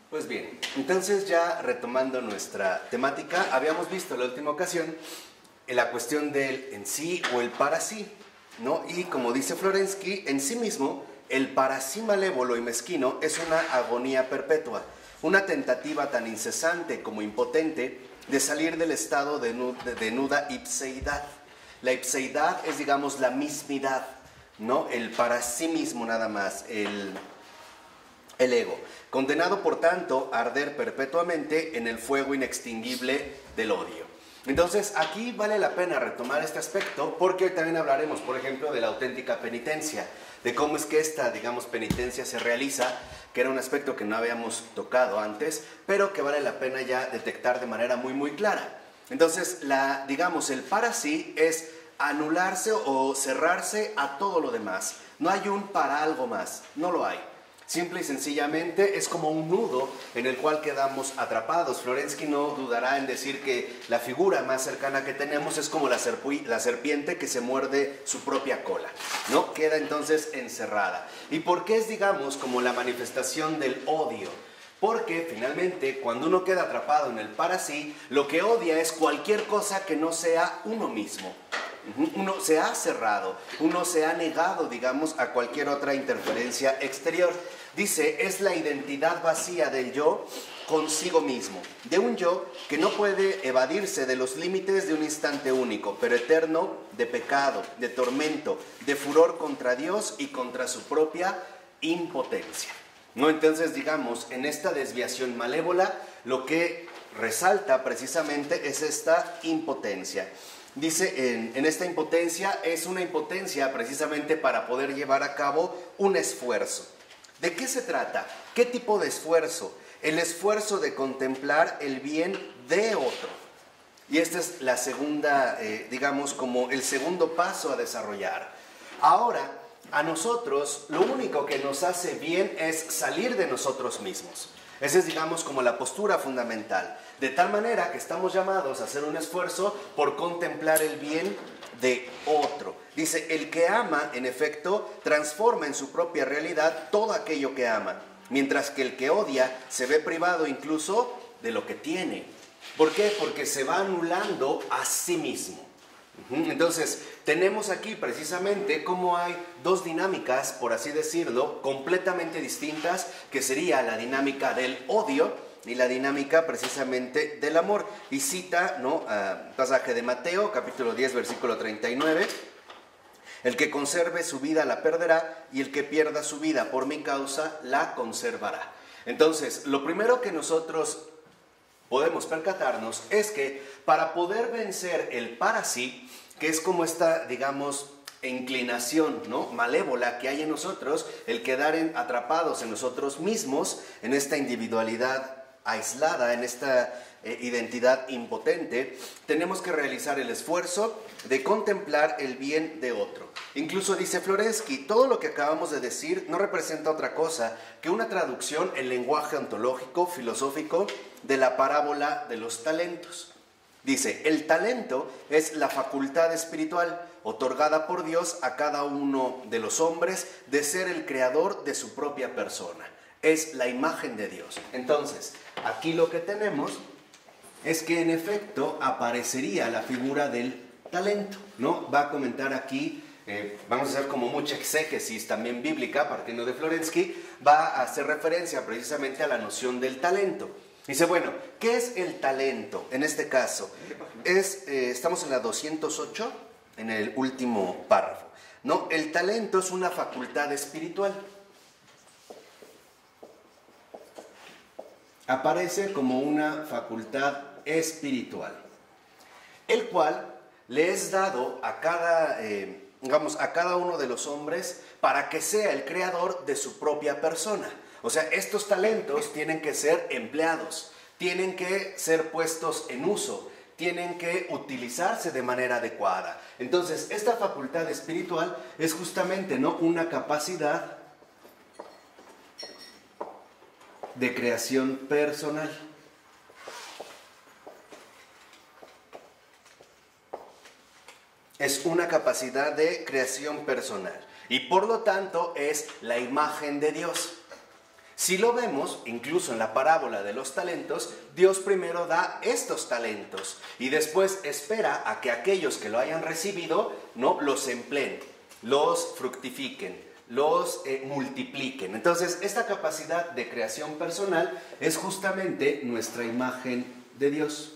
Pues bien, entonces ya retomando nuestra temática, habíamos visto en la última ocasión la cuestión del en sí o el para sí, ¿no? Y como dice Florensky, en sí mismo, el para sí malévolo y mezquino es una agonía perpetua, una tentativa tan incesante como impotente de salir del estado de nuda ipseidad. La ipseidad es, digamos, la mismidad, ¿no? El para sí mismo nada más, el ego, condenado por tanto a arder perpetuamente en el fuego inextinguible del odio. Entonces aquí vale la pena retomar este aspecto porque hoy también hablaremos, por ejemplo, de la auténtica penitencia, de cómo es que esta, digamos, penitencia se realiza, que era un aspecto que no habíamos tocado antes, pero que vale la pena ya detectar de manera muy clara. Entonces, digamos, el para sí es anularse o cerrarse a todo lo demás. No hay un para algo más, no lo hay. Simple y sencillamente es como un nudo en el cual quedamos atrapados. Florensky no dudará en decir que la figura más cercana que tenemos es como la serpiente que se muerde su propia cola, ¿no? Queda entonces encerrada. ¿Y por qué es, digamos, como la manifestación del odio? Porque finalmente cuando uno queda atrapado en el para sí, lo que odia es cualquier cosa que no sea uno mismo. Uno se ha cerrado, uno se ha negado, digamos, a cualquier otra interferencia exterior. Dice, es la identidad vacía del yo consigo mismo, de un yo que no puede evadirse de los límites de un instante único, pero eterno, de pecado, de tormento, de furor contra Dios y contra su propia impotencia. ¿No? Entonces, digamos, en esta desviación malévola, lo que resalta precisamente es esta impotencia. Dice, en esta impotencia es una impotencia precisamente para poder llevar a cabo un esfuerzo. ¿De qué se trata? ¿Qué tipo de esfuerzo? El esfuerzo de contemplar el bien de otro. Y esta es la segunda, digamos, como el segundo paso a desarrollar. Ahora, a nosotros, lo único que nos hace bien es salir de nosotros mismos. Esa es, digamos, como la postura fundamental. De tal manera que estamos llamados a hacer un esfuerzo por contemplar el bien de otro. Dice, el que ama, en efecto, transforma en su propia realidad todo aquello que ama, mientras que el que odia se ve privado incluso de lo que tiene. ¿Por qué? Porque se va anulando a sí mismo. Entonces, tenemos aquí precisamente cómo hay dos dinámicas, por así decirlo, completamente distintas, que sería la dinámica del odio y la dinámica precisamente del amor. Y cita, ¿no?, pasaje de Mateo, capítulo 10, versículo 39. El que conserve su vida la perderá, y el que pierda su vida por mi causa la conservará. Entonces, lo primero que nosotros podemos percatarnos es que para poder vencer el para sí, que es como esta, digamos, inclinación, ¿no?, malévola que hay en nosotros, el quedar atrapados en nosotros mismos, en esta individualidad aislada, en esta identidad impotente, tenemos que realizar el esfuerzo de contemplar el bien de otro. Incluso dice Florensky, todo lo que acabamos de decir no representa otra cosa que una traducción en lenguaje ontológico, filosófico, de la parábola de los talentos. Dice, el talento es la facultad espiritual otorgada por Dios a cada uno de los hombres de ser el creador de su propia persona. Es la imagen de Dios. Entonces, aquí lo que tenemos es que en efecto aparecería la figura del talento, ¿no? Va a comentar aquí, vamos a hacer como mucha exégesis también bíblica, partiendo de Florensky, va a hacer referencia precisamente a la noción del talento. Dice, bueno, ¿qué es el talento? En este caso, estamos en la 208, en el último párrafo, ¿no? El talento es una facultad espiritual. Aparece como una facultad espiritual, el cual le es dado a cada uno de los hombres para que sea el creador de su propia persona. O sea, estos talentos tienen que ser empleados, tienen que ser puestos en uso, tienen que utilizarse de manera adecuada. Entonces, esta facultad espiritual es justamente, ¿no?, una capacidad de creación personal. Es una capacidad de creación personal y por lo tanto es la imagen de Dios. Si lo vemos, incluso en la parábola de los talentos, Dios primero da estos talentos y después espera a que aquellos que lo hayan recibido, ¿no?, los empleen, los fructifiquen, los multipliquen. Entonces, esta capacidad de creación personal es justamente nuestra imagen de Dios.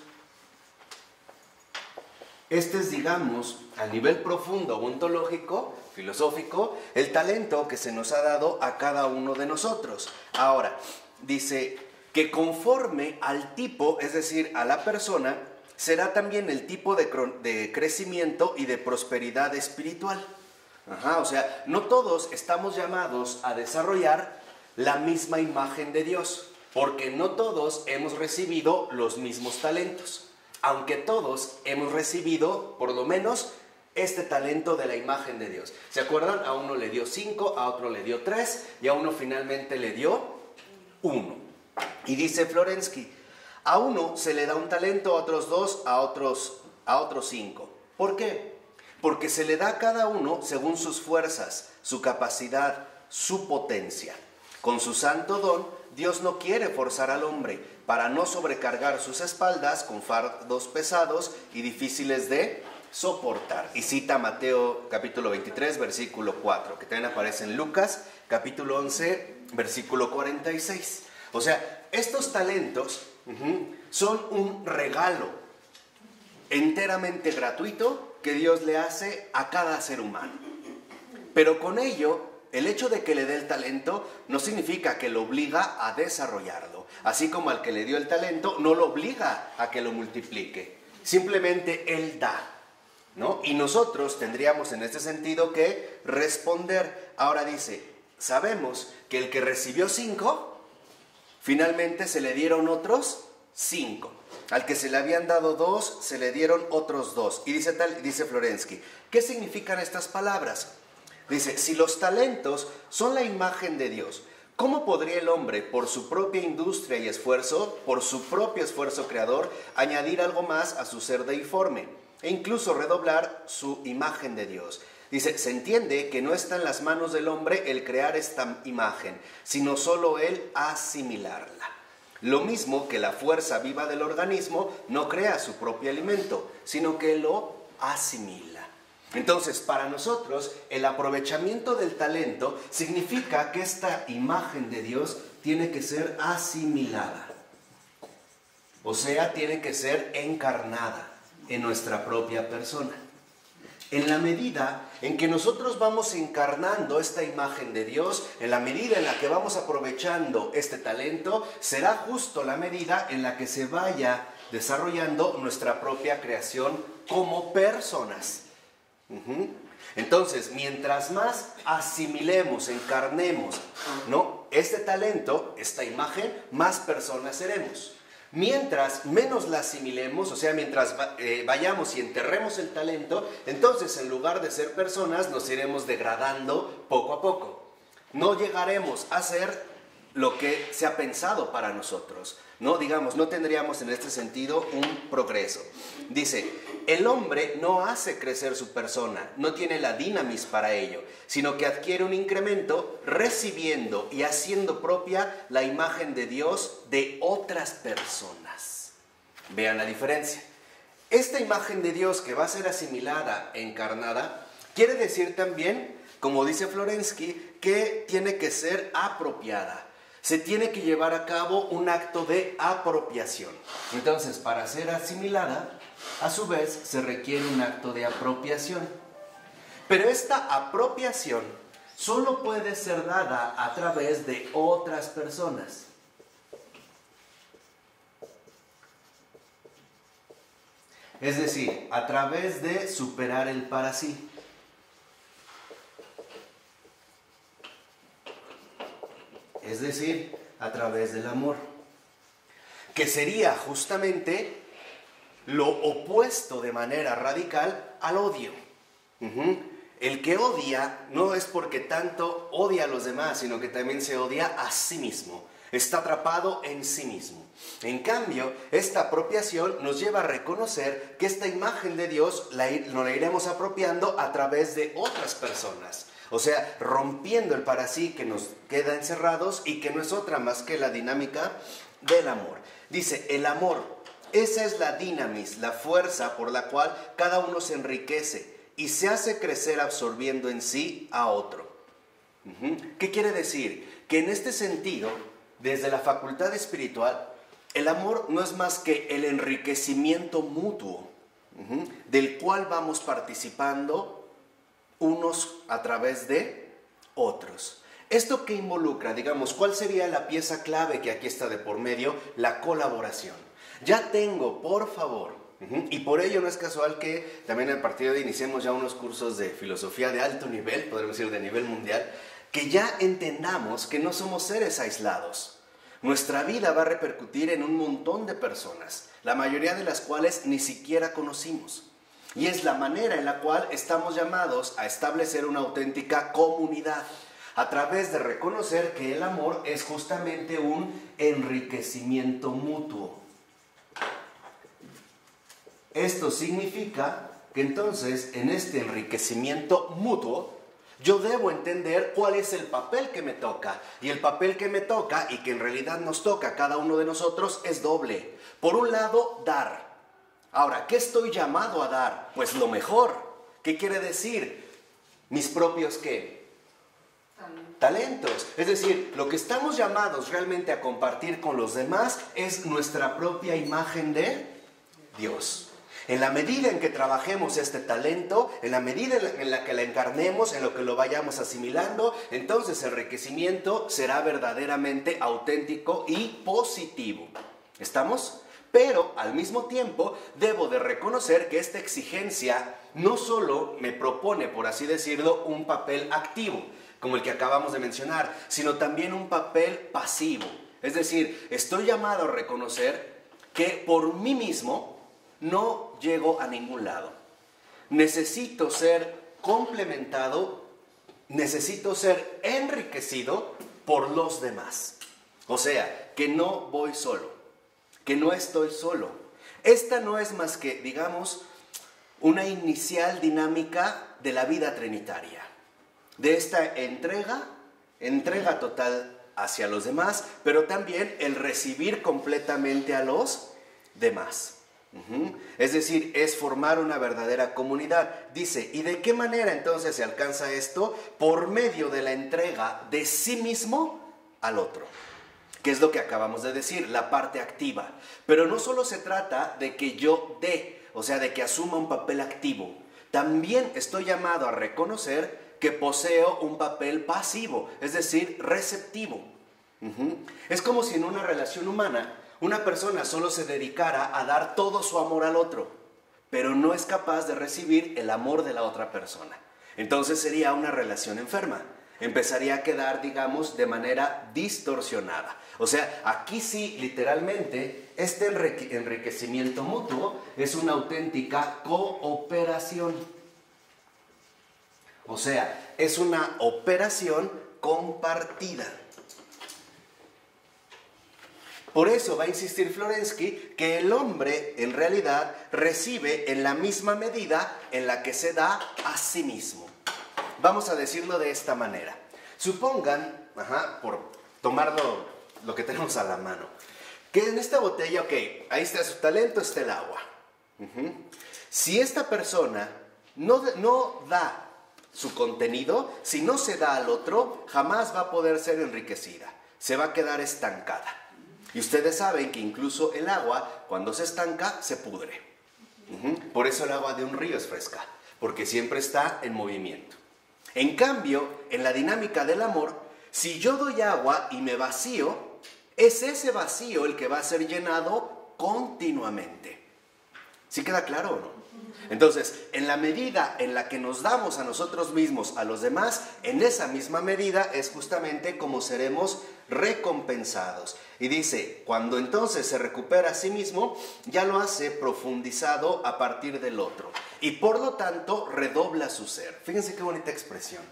Este es, digamos, a nivel profundo, ontológico, filosófico, el talento que se nos ha dado a cada uno de nosotros. Ahora, dice que conforme al tipo, es decir, a la persona, será también el tipo de crecimiento y de prosperidad espiritual. O sea, no todos estamos llamados a desarrollar la misma imagen de Dios, porque no todos hemos recibido los mismos talentos, aunque todos hemos recibido, por lo menos, este talento de la imagen de Dios. ¿Se acuerdan? A uno le dio 5, a otro le dio 3 y a uno finalmente le dio 1. Y dice Florensky, a uno se le da un talento, a otros 2, a otros 5. ¿Por qué? Porque se le da a cada uno según sus fuerzas, su capacidad, su potencia. Con su santo don, Dios no quiere forzar al hombre para no sobrecargar sus espaldas con fardos pesados y difíciles de soportar. Y cita Mateo capítulo 23, versículo 4, que también aparece en Lucas capítulo 11, versículo 46. O sea, estos talentos son un regalo enteramente gratuito que Dios le hace a cada ser humano. Pero con ello, el hecho de que le dé el talento no significa que lo obliga a desarrollarlo. Así como al que le dio el talento no lo obliga a que lo multiplique. Simplemente Él da, ¿no? Y nosotros tendríamos en este sentido que responder. Ahora dice, sabemos que el que recibió 5, finalmente se le dieron otros 5. Al que se le habían dado 2, se le dieron otros 2. Y dice Florensky, ¿qué significan estas palabras? Dice, si los talentos son la imagen de Dios, ¿cómo podría el hombre, por su propia industria y esfuerzo, por su propio esfuerzo creador, añadir algo más a su ser deiforme e incluso redoblar su imagen de Dios? Dice, se entiende que no está en las manos del hombre el crear esta imagen, sino solo él asimilarla. Lo mismo que la fuerza viva del organismo no crea su propio alimento, sino que lo asimila. Entonces, para nosotros, el aprovechamiento del talento significa que esta imagen de Dios tiene que ser asimilada. O sea, tiene que ser encarnada en nuestra propia persona. En la medida en que nosotros vamos encarnando esta imagen de Dios, en la medida en la que vamos aprovechando este talento, será justo la medida en la que se vaya desarrollando nuestra propia creación como personas. Entonces, mientras más asimilemos, encarnemos, ¿no?, este talento, esta imagen, más personas seremos. Mientras menos la asimilemos, o sea, mientras vayamos y enterremos el talento, entonces en lugar de ser personas nos iremos degradando poco a poco. No llegaremos a ser lo que se ha pensado para nosotros, ¿no? Digamos, no tendríamos en este sentido un progreso. Dice, el hombre no hace crecer su persona, no tiene la dinamis para ello, sino que adquiere un incremento recibiendo y haciendo propia la imagen de Dios de otras personas. Vean la diferencia. Esta imagen de Dios que va a ser asimilada, encarnada, quiere decir también, como dice Florensky, que tiene que ser apropiada. Se tiene que llevar a cabo un acto de apropiación. Entonces, para ser asimilada, a su vez, se requiere un acto de apropiación. Pero esta apropiación solo puede ser dada a través de otras personas. Es decir, a través de superar el para sí. Es decir, a través del amor, que sería justamente lo opuesto de manera radical al odio. El que odia no es porque tanto odia a los demás, sino que también se odia a sí mismo, está atrapado en sí mismo. En cambio, esta apropiación nos lleva a reconocer que esta imagen de Dios nos la iremos apropiando a través de otras personas. O sea, rompiendo el para sí que nos queda encerrados y que no es otra más que la dinámica del amor. Dice, el amor, esa es la dinamis, la fuerza por la cual cada uno se enriquece y se hace crecer absorbiendo en sí a otro. ¿Qué quiere decir? Que en este sentido, desde la facultad espiritual, el amor no es más que el enriquecimiento mutuo, del cual vamos participando unos a través de otros. ¿Esto qué involucra? Digamos, ¿cuál sería la pieza clave que aquí está de por medio? La colaboración. Ya tengo, por favor, y por ello no es casual que también a partir de iniciemos ya unos cursos de filosofía de alto nivel, podríamos decir de nivel mundial, que ya entendamos que no somos seres aislados. Nuestra vida va a repercutir en un montón de personas, la mayoría de las cuales ni siquiera conocimos. Y es la manera en la cual estamos llamados a establecer una auténtica comunidad, a través de reconocer que el amor es justamente un enriquecimiento mutuo. Esto significa que entonces en este enriquecimiento mutuo yo debo entender cuál es el papel que me toca. Y el papel que me toca y que en realidad nos toca a cada uno de nosotros es doble. Por un lado, dar. Ahora, ¿qué estoy llamado a dar? Pues lo mejor. ¿Qué quiere decir? Mis propios ¿qué? Talentos. Es decir, lo que estamos llamados realmente a compartir con los demás es nuestra propia imagen de Dios. En la medida en que trabajemos este talento, en la medida en la que la encarnemos, en lo que lo vayamos asimilando, entonces el enriquecimiento será verdaderamente auténtico y positivo. ¿Estamos? Pero al mismo tiempo debo de reconocer que esta exigencia no solo me propone, por así decirlo, un papel activo, como el que acabamos de mencionar, sino también un papel pasivo. Es decir, estoy llamado a reconocer que por mí mismo no llego a ningún lado. Necesito ser complementado, necesito ser enriquecido por los demás. O sea, que no voy solo, que no estoy solo. Esta no es más que, digamos, una inicial dinámica de la vida trinitaria. De esta entrega total hacia los demás, pero también el recibir completamente a los demás. Es decir, es formar una verdadera comunidad. Dice, ¿y de qué manera entonces se alcanza esto? Por medio de la entrega de sí mismo al otro, que es lo que acabamos de decir, la parte activa. Pero no solo se trata de que yo dé, o sea, de que asuma un papel activo. También estoy llamado a reconocer que poseo un papel pasivo, es decir, receptivo. Es como si en una relación humana una persona solo se dedicara a dar todo su amor al otro, pero no es capaz de recibir el amor de la otra persona. Entonces sería una relación enferma. Empezaría a quedar, digamos, de manera distorsionada. O sea, aquí sí, literalmente, este enriquecimiento mutuo es una auténtica cooperación. O sea, es una operación compartida. Por eso va a insistir Florensky que el hombre en realidad recibe en la misma medida en la que se da a sí mismo. Vamos a decirlo de esta manera. Supongan, por tomar lo que tenemos a la mano, que en esta botella, ok, ahí está su talento, está el agua. Si esta persona no da su contenido, si no se da al otro, jamás va a poder ser enriquecida. Se va a quedar estancada. Y ustedes saben que incluso el agua, cuando se estanca, se pudre. Por eso el agua de un río es fresca, porque siempre está en movimiento. En cambio, en la dinámica del amor, si yo doy agua y me vacío, es ese vacío el que va a ser llenado continuamente. ¿Sí queda claro o no? Entonces, en la medida en la que nos damos a nosotros mismos, a los demás, en esa misma medida es justamente como seremos recompensados. Y dice, cuando entonces se recupera a sí mismo, ya lo hace profundizado a partir del otro. Y por lo tanto, redobla su ser. Fíjense qué bonita expresión.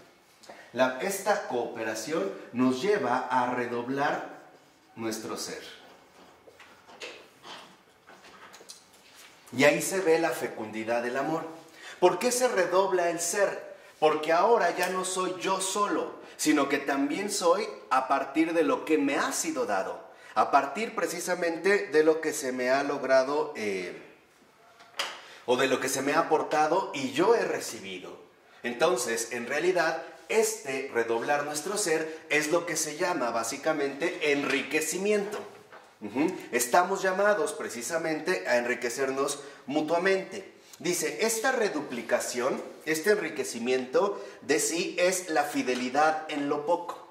Esta cooperación nos lleva a redoblar nuestro ser. Y ahí se ve la fecundidad del amor. ¿Por qué se redobla el ser? porque ahora ya no soy yo solo, sino que también soy a partir de lo que me ha sido dado, a partir precisamente de lo que se me ha logrado o de lo que se me ha aportado y yo he recibido. Entonces, en realidad, este redoblar nuestro ser es lo que se llama básicamente enriquecimiento. Estamos llamados precisamente a enriquecernos mutuamente. Dice, esta reduplicación, este enriquecimiento de sí es la fidelidad en lo poco.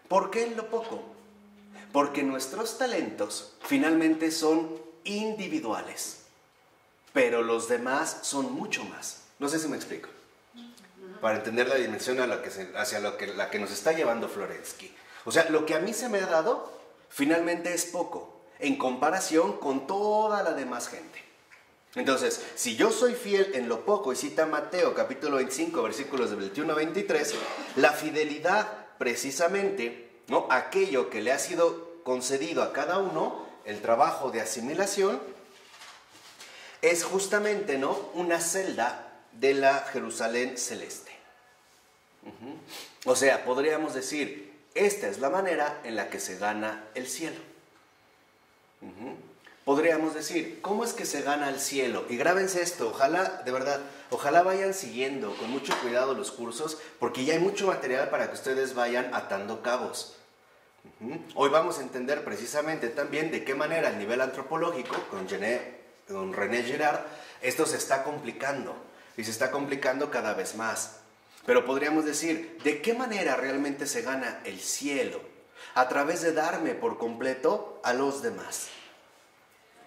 ¿Por qué en lo poco? Porque nuestros talentos finalmente son individuales, pero los demás son mucho más. No sé si me explico. Para entender la dimensión hacia la que nos está llevando Florensky. O sea, lo que a mí se me ha dado finalmente es poco en comparación con toda la demás gente. Entonces, si yo soy fiel en lo poco, y cita Mateo capítulo 25, versículos de 21 a 23, la fidelidad precisamente, ¿no?, aquello que le ha sido concedido a cada uno, el trabajo de asimilación, es justamente, ¿no?, una celda de la Jerusalén celeste. O sea, podríamos decir, esta es la manera en la que se gana el cielo. Podríamos decir, ¿cómo es que se gana el cielo? Y grábense esto, ojalá, de verdad, ojalá vayan siguiendo con mucho cuidado los cursos, porque ya hay mucho material para que ustedes vayan atando cabos. Hoy vamos a entender precisamente también de qué manera a nivel antropológico, con René Girard, esto se está complicando, y se está complicando cada vez más. Pero podríamos decir, ¿de qué manera realmente se gana el cielo? A través de darme por completo a los demás.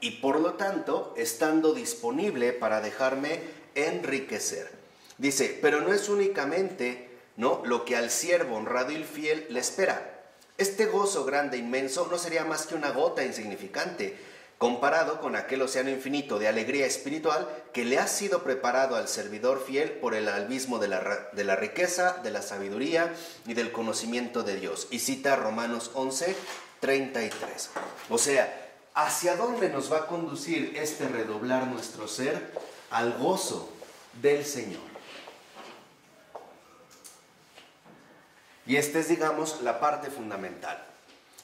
Y por lo tanto, estando disponible para dejarme enriquecer. Dice, pero no es únicamente, ¿no?, lo que al siervo honrado y fiel le espera. Este gozo grande e inmenso no sería más que una gota insignificante, comparado con aquel océano infinito de alegría espiritual que le ha sido preparado al servidor fiel por el abismo de la riqueza, de la sabiduría y del conocimiento de Dios. Y cita Romanos 11, 33. O sea, ¿hacia dónde nos va a conducir este redoblar nuestro ser? Al gozo del Señor. Y esta es, digamos, la parte fundamental.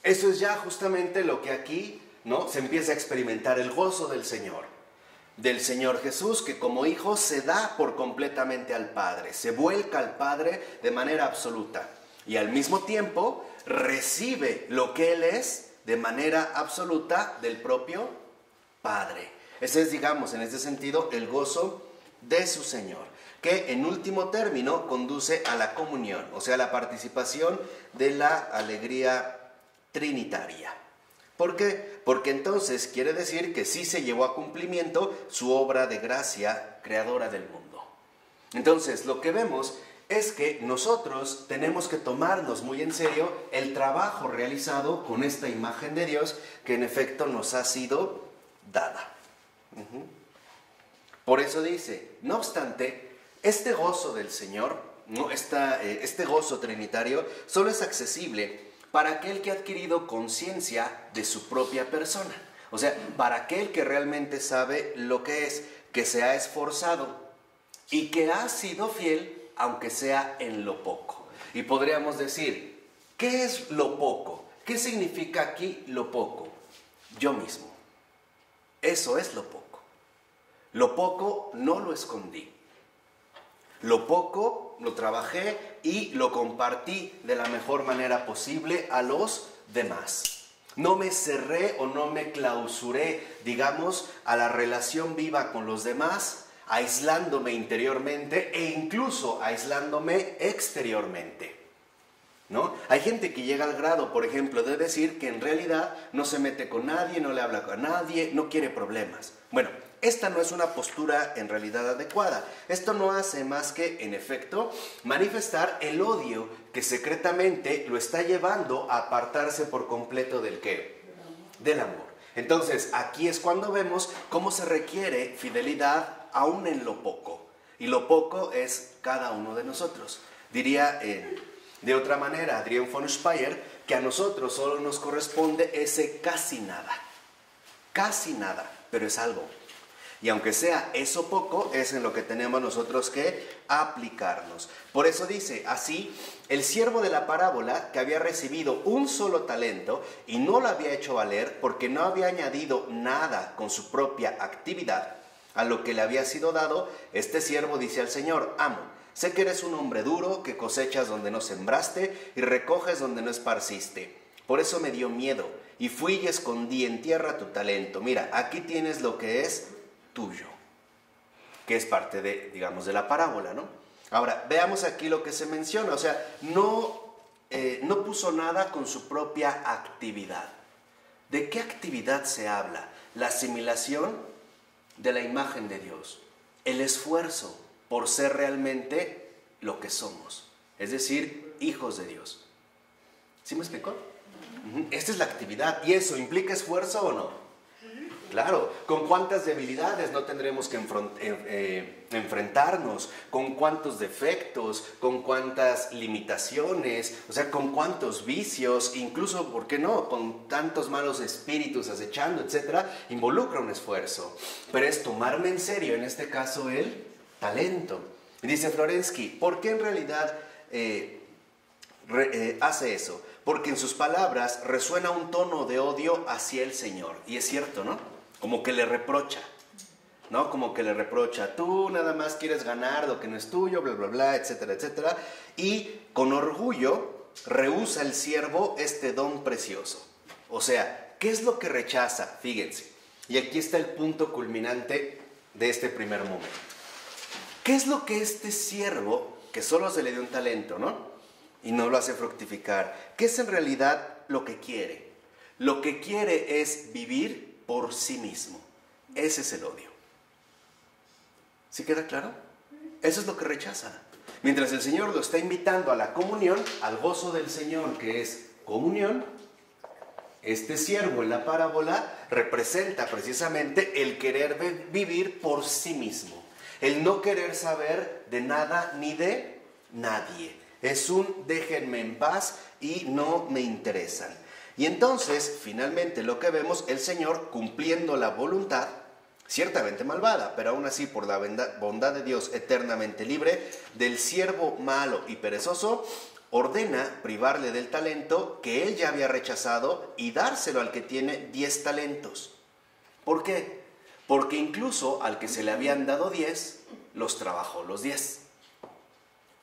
Eso es ya justamente lo que aquí, ¿no?, se empieza a experimentar, el gozo del Señor Jesús, que como hijo se da por completamente al Padre, se vuelca al Padre de manera absoluta y al mismo tiempo recibe lo que Él es de manera absoluta del propio Padre. Ese es, digamos, en este sentido, el gozo de su Señor, que en último término conduce a la comunión, o sea, la participación de la alegría trinitaria. ¿Por qué? Porque entonces quiere decir que sí se llevó a cumplimiento su obra de gracia creadora del mundo. Entonces, lo que vemos es que nosotros tenemos que tomarnos muy en serio el trabajo realizado con esta imagen de Dios que en efecto nos ha sido dada. Por eso dice, no obstante, este gozo del Señor, ¿no?, este gozo trinitario solo es accesible para aquel que ha adquirido conciencia de su propia persona. O sea, para aquel que realmente sabe lo que es, que se ha esforzado y que ha sido fiel, aunque sea en lo poco. Y podríamos decir, ¿qué es lo poco? ¿Qué significa aquí lo poco? Yo mismo. Eso es lo poco. Lo poco no lo escondí. Lo poco lo trabajé y lo compartí de la mejor manera posible a los demás. No me cerré o no me clausuré, digamos, a la relación viva con los demás, aislándome interiormente e incluso aislándome exteriormente, ¿no? Hay gente que llega al grado, por ejemplo, de decir que en realidad no se mete con nadie, no le habla a nadie, no quiere problemas. Bueno, esta no es una postura en realidad adecuada. Esto no hace más que, en efecto, manifestar el odio que secretamente lo está llevando a apartarse por completo ¿del qué? Del amor. Entonces, aquí es cuando vemos cómo se requiere fidelidad aún en lo poco. Y lo poco es cada uno de nosotros. Diría de otra manera Adrián von Speyer que a nosotros solo nos corresponde ese casi nada. Casi nada, pero es algo. Y aunque sea eso poco, es en lo que tenemos nosotros que aplicarnos. Por eso dice, así, el siervo de la parábola, que había recibido un solo talento y no lo había hecho valer porque no había añadido nada con su propia actividad a lo que le había sido dado, este siervo dice al Señor, amo, sé que eres un hombre duro, que cosechas donde no sembraste y recoges donde no esparciste. Por eso me dio miedo y fui y escondí en tierra tu talento. Mira, aquí tienes lo que es tuyo, que es parte de, digamos, de la parábola, ¿no? Ahora, veamos aquí lo que se menciona, o sea, no puso nada con su propia actividad. ¿De qué actividad se habla? La asimilación de la imagen de Dios, el esfuerzo por ser realmente lo que somos, es decir, hijos de Dios. ¿Sí me explicó? Esta es la actividad, ¿y eso implica esfuerzo o no? Claro, ¿con cuántas debilidades no tendremos que enfrentarnos? ¿Con cuántos defectos? ¿Con cuántas limitaciones? O sea, ¿con cuántos vicios? Incluso, ¿por qué no? Con tantos malos espíritus acechando, etcétera, involucra un esfuerzo. Pero es tomarme en serio, en este caso, el talento. Dice Florensky, ¿por qué en realidad hace eso? Porque en sus palabras resuena un tono de odio hacia el Señor. Y es cierto, ¿no? Como que le reprocha, ¿no? Como que le reprocha, tú nada más quieres ganar lo que no es tuyo, bla, bla, bla, etcétera, etcétera. Y con orgullo rehúsa el siervo este don precioso. O sea, ¿qué es lo que rechaza? Fíjense. Y aquí está el punto culminante de este primer momento. ¿Qué es lo que este siervo, que solo se le dio un talento, ¿no? Y no lo hace fructificar, ¿qué es en realidad lo que quiere? Lo que quiere es vivir por sí mismo. Ese es el odio. ¿Sí queda claro? Eso es lo que rechaza. Mientras el Señor lo está invitando a la comunión, al gozo del Señor, que es comunión, este siervo en la parábola representa precisamente el querer vivir por sí mismo. El no querer saber de nada ni de nadie. Es un déjenme en paz y no me interesan. Y entonces, finalmente, lo que vemos, el Señor cumpliendo la voluntad, ciertamente malvada, pero aún así por la bondad de Dios eternamente libre, del siervo malo y perezoso, ordena privarle del talento que él ya había rechazado y dárselo al que tiene 10 talentos. ¿Por qué? Porque incluso al que se le habían dado 10, los trabajó los 10.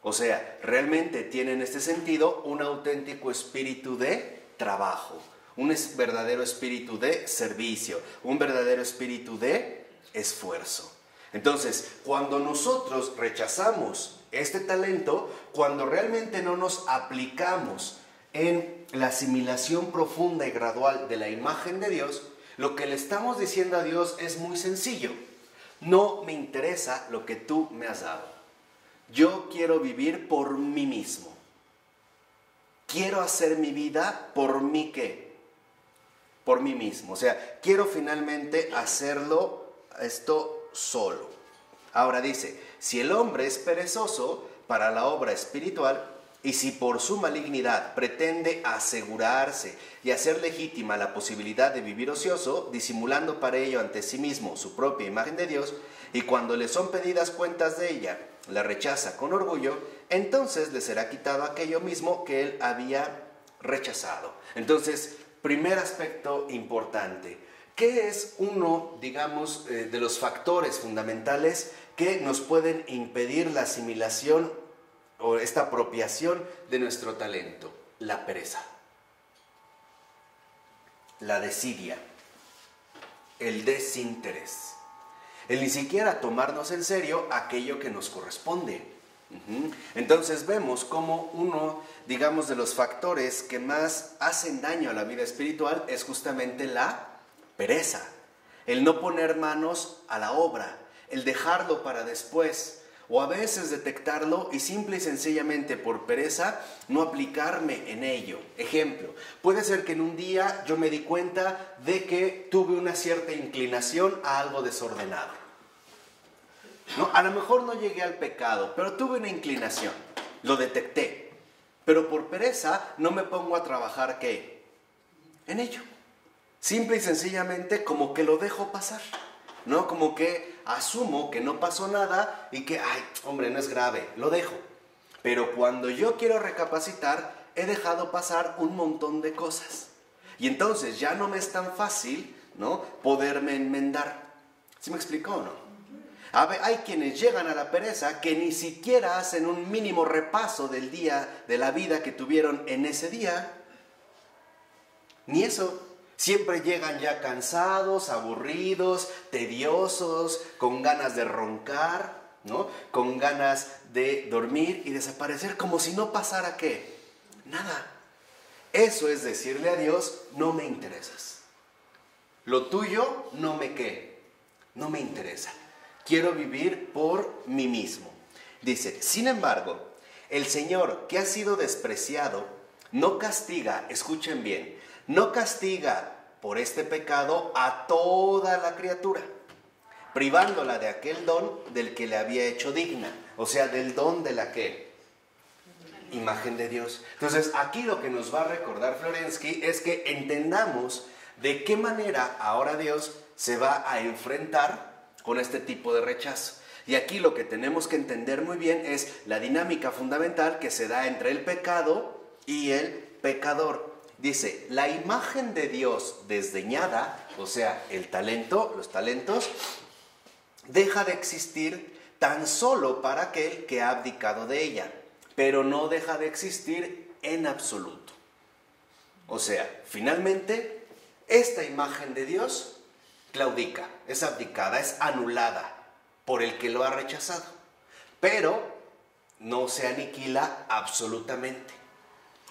O sea, realmente tiene en este sentido un auténtico espíritu de trabajo, un verdadero espíritu de servicio, un verdadero espíritu de esfuerzo. Entonces, cuando nosotros rechazamos este talento, cuando realmente no nos aplicamos en la asimilación profunda y gradual de la imagen de Dios, lo que le estamos diciendo a Dios es muy sencillo. No me interesa lo que tú me has dado. Yo quiero vivir por mí mismo. Quiero hacer mi vida por mí, ¿qué? Por mí mismo. O sea, quiero finalmente hacerlo esto solo. Ahora dice, si el hombre es perezoso para la obra espiritual, y si por su malignidad pretende asegurarse y hacer legítima la posibilidad de vivir ocioso, disimulando para ello ante sí mismo su propia imagen de Dios, y cuando le son pedidas cuentas de ella, la rechaza con orgullo, entonces le será quitado aquello mismo que él había rechazado. Entonces, primer aspecto importante, ¿qué es uno, digamos, de los factores fundamentales que nos pueden impedir la asimilación o esta apropiación de nuestro talento? La pereza, la desidia, el desinterés, el ni siquiera tomarnos en serio aquello que nos corresponde. Entonces vemos como uno, digamos, de los factores que más hacen daño a la vida espiritual es justamente la pereza, el no poner manos a la obra, el dejarlo para después, o a veces detectarlo y simple y sencillamente por pereza no aplicarme en ello. Ejemplo, puede ser que en un día yo me di cuenta de que tuve una cierta inclinación a algo desordenado. ¿No? A lo mejor no llegué al pecado, pero tuve una inclinación, lo detecté. Pero por pereza no me pongo a trabajar, ¿qué? En ello. Simple y sencillamente como que lo dejo pasar. ¿no? Como que asumo que no pasó nada y que, ay, hombre, no es grave, lo dejo. Pero cuando yo quiero recapacitar, he dejado pasar un montón de cosas. Y entonces ya no me es tan fácil, ¿no?, poderme enmendar. ¿Sí me explicó o no? Hay quienes llegan a la pereza que ni siquiera hacen un mínimo repaso del día, de la vida que tuvieron en ese día. Ni eso. Siempre llegan ya cansados, aburridos, tediosos, con ganas de roncar, ¿no?, con ganas de dormir y desaparecer, como si no pasara ¿qué? Nada. Eso es decirle a Dios, no me interesas. Lo tuyo no me no me interesa. Quiero vivir por mí mismo. Dice, sin embargo, el Señor que ha sido despreciado no castiga, escuchen bien, no castiga por este pecado a toda la criatura, privándola de aquel don del que le había hecho digna, o sea, del don de la ¿qué? Imagen de Dios. Entonces, aquí lo que nos va a recordar Florensky es que entendamos de qué manera ahora Dios se va a enfrentar con este tipo de rechazo. Y aquí lo que tenemos que entender muy bien es la dinámica fundamental que se da entre el pecado y el pecador. Dice, la imagen de Dios desdeñada, o sea, el talento, los talentos, deja de existir tan solo para aquel que ha abdicado de ella, pero no deja de existir en absoluto. O sea, finalmente, esta imagen de Dios claudica, es abdicada, es anulada por el que lo ha rechazado, pero no se aniquila absolutamente.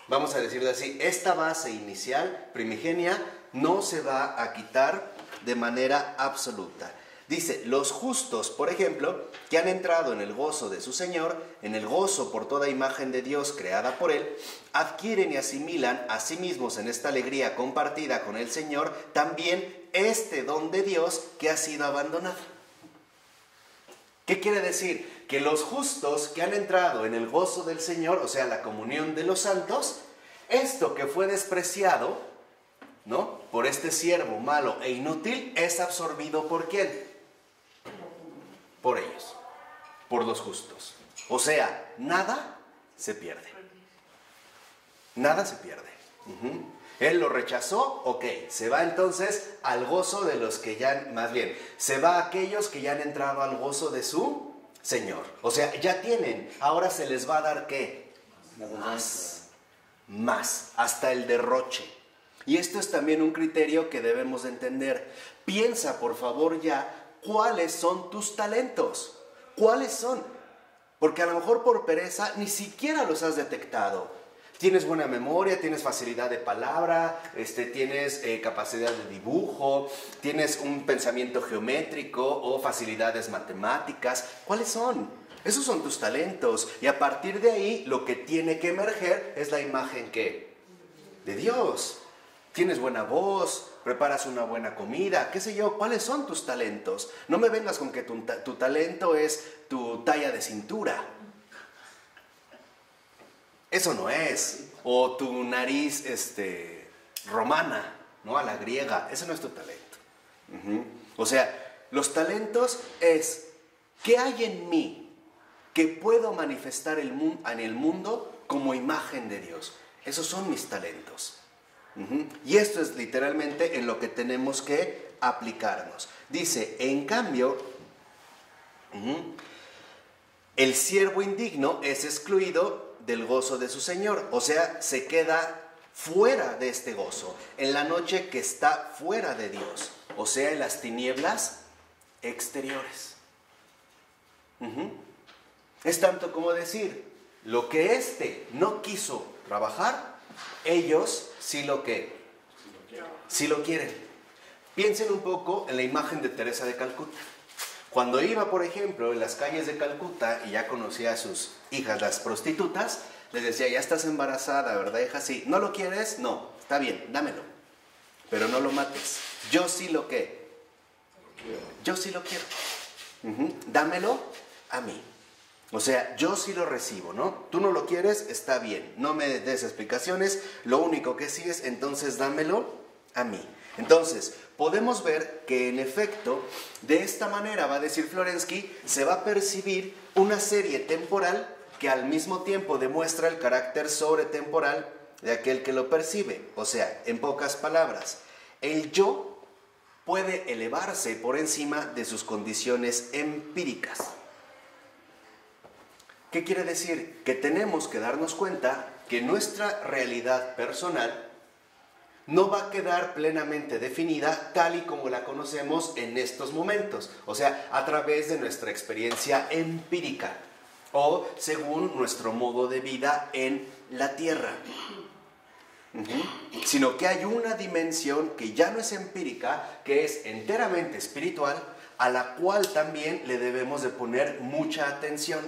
Vamos a decirlo así, esta base inicial, primigenia, no se va a quitar de manera absoluta. Dice, los justos, por ejemplo, que han entrado en el gozo de su Señor, en el gozo por toda imagen de Dios creada por Él, adquieren y asimilan a sí mismos en esta alegría compartida con el Señor también este don de Dios que ha sido abandonado. ¿Qué quiere decir? Que los justos que han entrado en el gozo del Señor, o sea, la comunión de los santos, esto que fue despreciado, ¿no?, por este siervo malo e inútil, es absorbido ¿por quién? Por ellos, por los justos. O sea, nada se pierde. Nada se pierde. Él lo rechazó, ok, se va entonces al gozo de los que ya, más bien, se va a aquellos que ya han entrado al gozo de su Señor. O sea, ya tienen, ahora se les va a dar ¿qué? Más, hasta el derroche. Y esto es también un criterio que debemos de entender. Piensa, por favor, ya, ¿cuáles son tus talentos? ¿Cuáles son? Porque a lo mejor por pereza ni siquiera los has detectado. Tienes buena memoria, tienes facilidad de palabra, tienes capacidad de dibujo, tienes un pensamiento geométrico o facilidades matemáticas. ¿Cuáles son? Esos son tus talentos. Y a partir de ahí, lo que tiene que emerger es la imagen ¿qué? De Dios. Tienes buena voz, preparas una buena comida, qué sé yo, ¿cuáles son tus talentos? No me vengas con que tu talento es tu talla de cintura. Eso no es. O tu nariz romana, ¿no?, a la griega. Ese no es tu talento. O sea, los talentos es ¿qué hay en mí que puedo manifestar en el mundo como imagen de Dios? Esos son mis talentos. Y esto es literalmente en lo que tenemos que aplicarnos. Dice, en cambio, el siervo indigno es excluido del gozo de su Señor, o sea, se queda fuera de este gozo, en la noche que está fuera de Dios, o sea, en las tinieblas exteriores. Es tanto como decir, lo que no quiso trabajar, ellos sí lo quieren. Piensen un poco en la imagen de Teresa de Calcuta. Cuando iba, por ejemplo, en las calles de Calcuta y ya conocía a sus hijas, las prostitutas, les decía, ya estás embarazada, ¿verdad, hija? Sí. ¿No lo quieres? No. Está bien, dámelo. Pero no lo mates. Yo sí lo quiero. Dámelo a mí. O sea, yo sí lo recibo, ¿no? Tú no lo quieres, está bien. No me des explicaciones. Lo único que sí es, entonces dámelo a mí. Entonces, podemos ver que en efecto, de esta manera, va a decir Florensky, se va a percibir una serie temporal que al mismo tiempo demuestra el carácter sobretemporal de aquel que lo percibe. O sea, en pocas palabras, el yo puede elevarse por encima de sus condiciones empíricas. ¿Qué quiere decir? Que tenemos que darnos cuenta que nuestra realidad personal no va a quedar plenamente definida tal y como la conocemos en estos momentos, o sea, a través de nuestra experiencia empírica o según nuestro modo de vida en la Tierra. Sino que hay una dimensión que ya no es empírica, que es enteramente espiritual, a la cual también le debemos de poner mucha atención,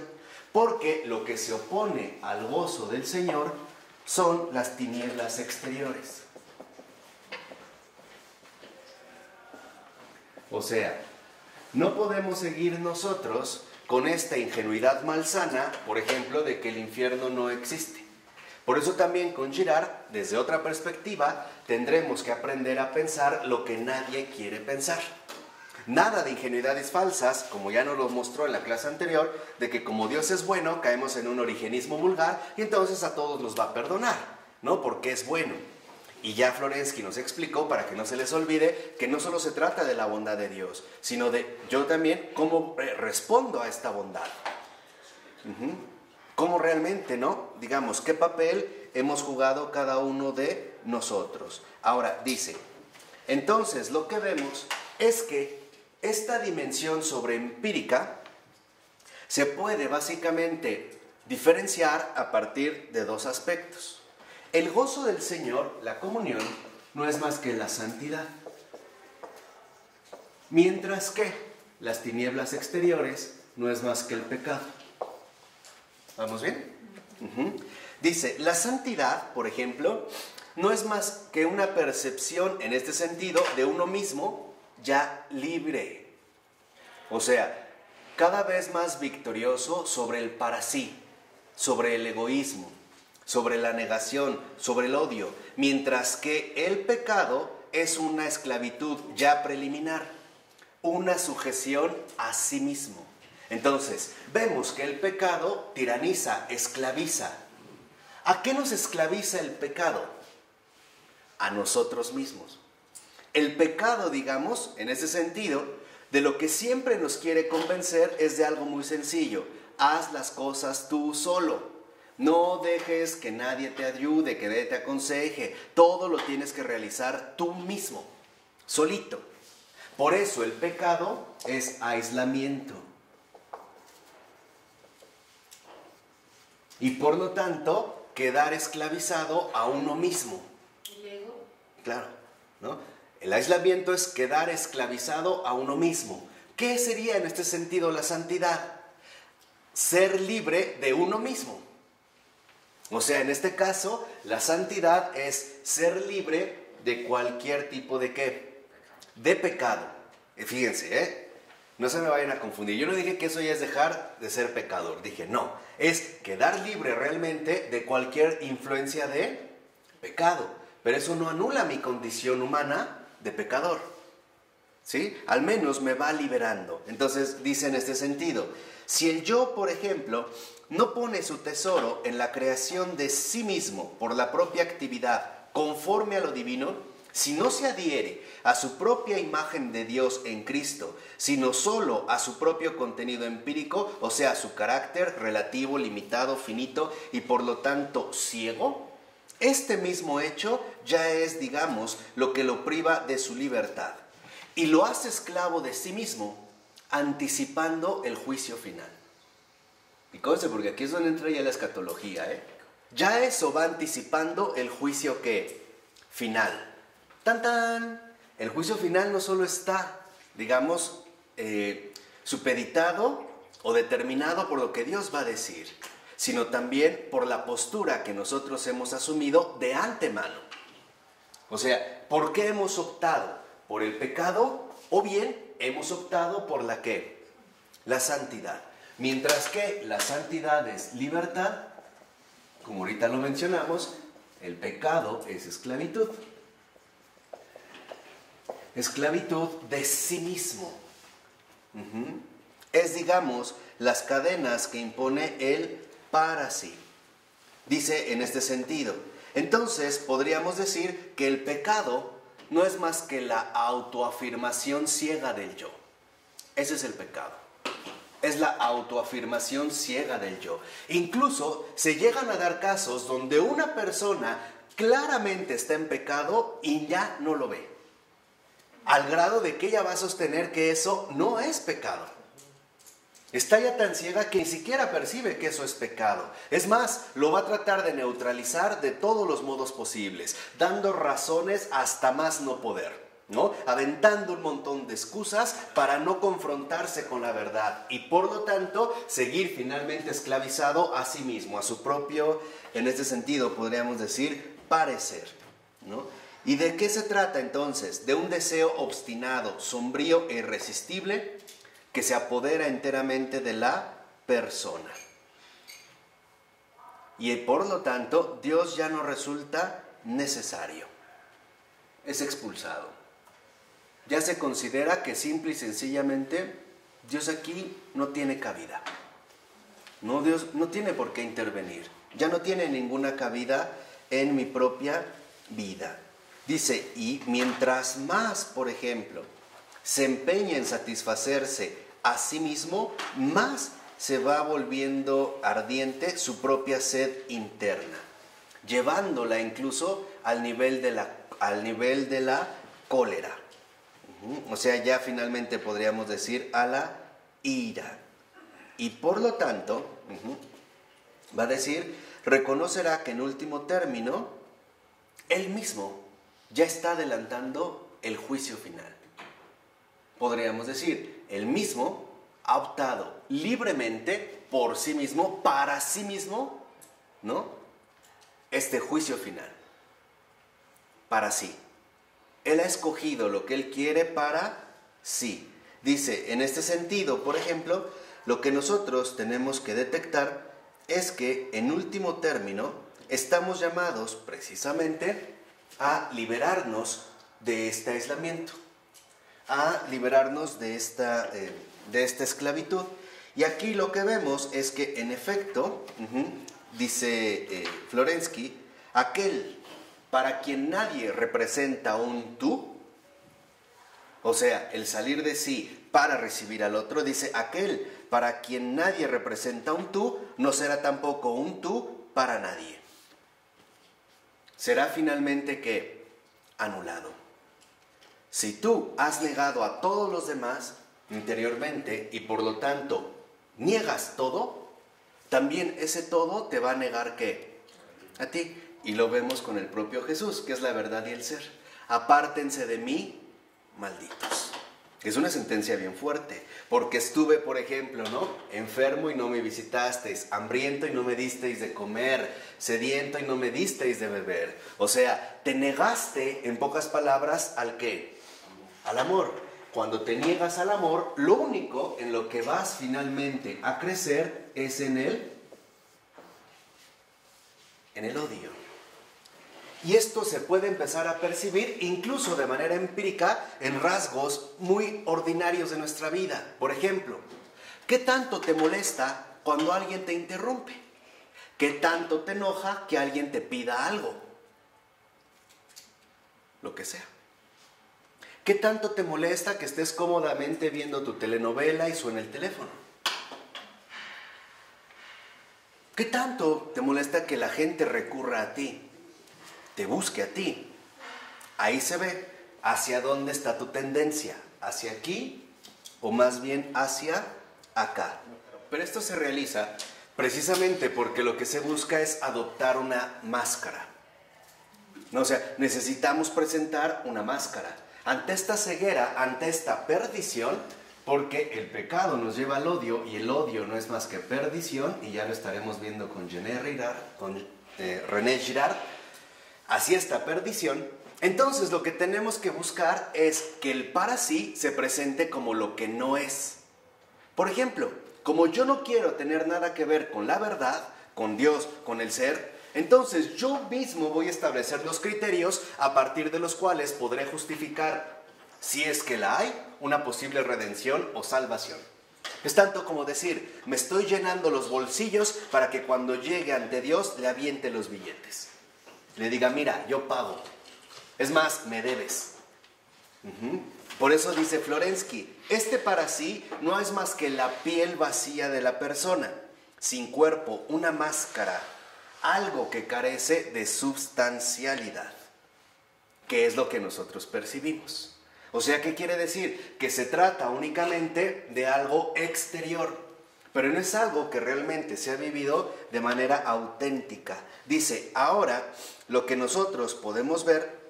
porque lo que se opone al gozo del Señor son las tinieblas exteriores. O sea, no podemos seguir nosotros con esta ingenuidad malsana, por ejemplo, de que el infierno no existe. Por eso también con Girard, desde otra perspectiva, tendremos que aprender a pensar lo que nadie quiere pensar. Nada de ingenuidades falsas, como ya nos lo mostró en la clase anterior, de que como Dios es bueno, caemos en un origenismo vulgar y entonces a todos los va a perdonar, ¿no? Porque es bueno. Y ya Florensky nos explicó, para que no se les olvide, que no solo se trata de la bondad de Dios, sino de yo también cómo respondo a esta bondad. Cómo realmente, ¿no? Digamos, qué papel hemos jugado cada uno de nosotros. Ahora, dice, entonces lo que vemos es que esta dimensión sobreempírica se puede básicamente diferenciar a partir de dos aspectos. El gozo del Señor, la comunión, no es más que la santidad. Mientras que las tinieblas exteriores no es más que el pecado. ¿Vamos bien? Dice, la santidad, por ejemplo, no es más que una percepción en este sentido de uno mismo ya libre. O sea, cada vez más victorioso sobre el para sí, sobre el egoísmo, sobre la negación, sobre el odio, mientras que el pecado es una esclavitud ya preliminar, una sujeción a sí mismo. Entonces, vemos que el pecado tiraniza, esclaviza. ¿A qué nos esclaviza el pecado? A nosotros mismos. El pecado, digamos, en ese sentido, de lo que siempre nos quiere convencer es de algo muy sencillo. Haz las cosas tú solo. No dejes que nadie te ayude, que nadie te aconseje. Todo lo tienes que realizar tú mismo, solito. Por eso el pecado es aislamiento. Y por lo tanto, quedar esclavizado a uno mismo. ¿El ego? Claro, ¿no? El aislamiento es quedar esclavizado a uno mismo. ¿Qué sería en este sentido la santidad? Ser libre de uno mismo. O sea, en este caso, la santidad es ser libre de cualquier tipo de ¿qué? De pecado. Fíjense, no se me vayan a confundir. Yo no dije que eso ya es dejar de ser pecador. Dije, no, es quedar libre realmente de cualquier influencia de pecado. Pero eso no anula mi condición humana de pecador. ¿Sí? Al menos me va liberando. Entonces dice en este sentido, si el yo, por ejemplo, no pone su tesoro en la creación de sí mismo por la propia actividad conforme a lo divino, si no se adhiere a su propia imagen de Dios en Cristo, sino solo a su propio contenido empírico, o sea, su carácter relativo, limitado, finito y por lo tanto ciego, este mismo hecho ya es, digamos, lo que lo priva de su libertad y lo hace esclavo de sí mismo, anticipando el juicio final. Y conste, porque aquí es donde entra ya la escatología, Ya eso va anticipando el juicio ¿qué? Final. ¡Tan, tan! El juicio final no solo está, digamos, supeditado o determinado por lo que Dios va a decir, sino también por la postura que nosotros hemos asumido de antemano. O sea, ¿por qué hemos optado? ¿Por el pecado? O bien hemos optado por la ¿qué? La santidad. Mientras que la santidad es libertad, como ahorita lo mencionamos, el pecado es esclavitud. Esclavitud de sí mismo. Es, digamos, las cadenas que impone el para sí. Dice en este sentido. Entonces, podríamos decir que el pecado no es más que la autoafirmación ciega del yo. Ese es el pecado. Es la autoafirmación ciega del yo. Incluso se llegan a dar casos donde una persona claramente está en pecado y ya no lo ve. Al grado de que ella va a sostener que eso no es pecado. Está ya tan ciega que ni siquiera percibe que eso es pecado. Es más, lo va a tratar de neutralizar de todos los modos posibles, dando razones hasta más no poder, ¿no? Aventando un montón de excusas para no confrontarse con la verdad y por lo tanto seguir finalmente esclavizado a sí mismo, a su propio, en este sentido podríamos decir, parecer, ¿no? ¿Y de qué se trata entonces? De un deseo obstinado, sombrío e irresistible que se apodera enteramente de la persona. Y por lo tanto, Dios ya no resulta necesario. Es expulsado. Ya se considera que simple y sencillamente Dios aquí no tiene cabida. No, Dios no tiene por qué intervenir. Ya no tiene ninguna cabida en mi propia vida. Dice, y mientras más, por ejemplo, se empeña en satisfacerse a sí mismo, más se va volviendo ardiente su propia sed interna, llevándola incluso al nivel de la cólera. O sea, ya finalmente podríamos decir a la ira. Y por lo tanto, va a decir, reconocerá que en último término, él mismo ya está adelantando el juicio final. Podríamos decir, él mismo ha optado libremente por sí mismo, para sí mismo, ¿no? Este juicio final. Para sí. Él ha escogido lo que él quiere para sí. Dice, en este sentido, por ejemplo, lo que nosotros tenemos que detectar es que, en último término, estamos llamados precisamente a liberarnos de este aislamiento, a liberarnos de esta esclavitud. Y aquí lo que vemos es que, en efecto, dice Florensky, aquel para quien nadie representa un tú, o sea, el salir de sí para recibir al otro, dice, aquel para quien nadie representa un tú, no será tampoco un tú para nadie. Será finalmente que anulado. Si tú has negado a todos los demás interiormente y por lo tanto niegas todo, también ese todo te va a negar ¿qué? A ti. Y lo vemos con el propio Jesús, que es la verdad y el ser. Apártense de mí, malditos. Es una sentencia bien fuerte, porque estuve, por ejemplo, ¿no? Enfermo y no me visitasteis, hambriento y no me disteis de comer, sediento y no me disteis de beber. O sea, te negaste, en pocas palabras, ¿al qué? Al amor. Cuando te niegas al amor, lo único en lo que vas finalmente a crecer es en el odio. Y esto se puede empezar a percibir incluso de manera empírica en rasgos muy ordinarios de nuestra vida. Por ejemplo, ¿qué tanto te molesta cuando alguien te interrumpe? ¿Qué tanto te enoja que alguien te pida algo? Lo que sea. ¿Qué tanto te molesta que estés cómodamente viendo tu telenovela y suene el teléfono? ¿Qué tanto te molesta que la gente recurra a ti? Te busque a ti. Ahí se ve hacia dónde está tu tendencia, hacia aquí o más bien hacia acá. Pero esto se realiza precisamente porque lo que se busca es adoptar una máscara. No, o sea, necesitamos presentar una máscara ante esta ceguera, ante esta perdición, porque el pecado nos lleva al odio y el odio no es más que perdición, y ya lo estaremos viendo con René Girard. Así esta perdición. Entonces lo que tenemos que buscar es que el para sí se presente como lo que no es. Por ejemplo, como yo no quiero tener nada que ver con la verdad, con Dios, con el ser, entonces yo mismo voy a establecer los criterios a partir de los cuales podré justificar si es que la hay, una posible redención o salvación. Es tanto como decir, me estoy llenando los bolsillos para que cuando llegue ante Dios le aviente los billetes. Le diga, mira, yo pago. Es más, me debes. Por eso dice Florensky, este para sí no es más que la piel vacía de la persona, sin cuerpo, una máscara, algo que carece de substancialidad, que es lo que nosotros percibimos. O sea, ¿qué quiere decir? Que se trata únicamente de algo exterior, pero no es algo que realmente se ha vivido de manera auténtica. Dice, ahora lo que nosotros podemos ver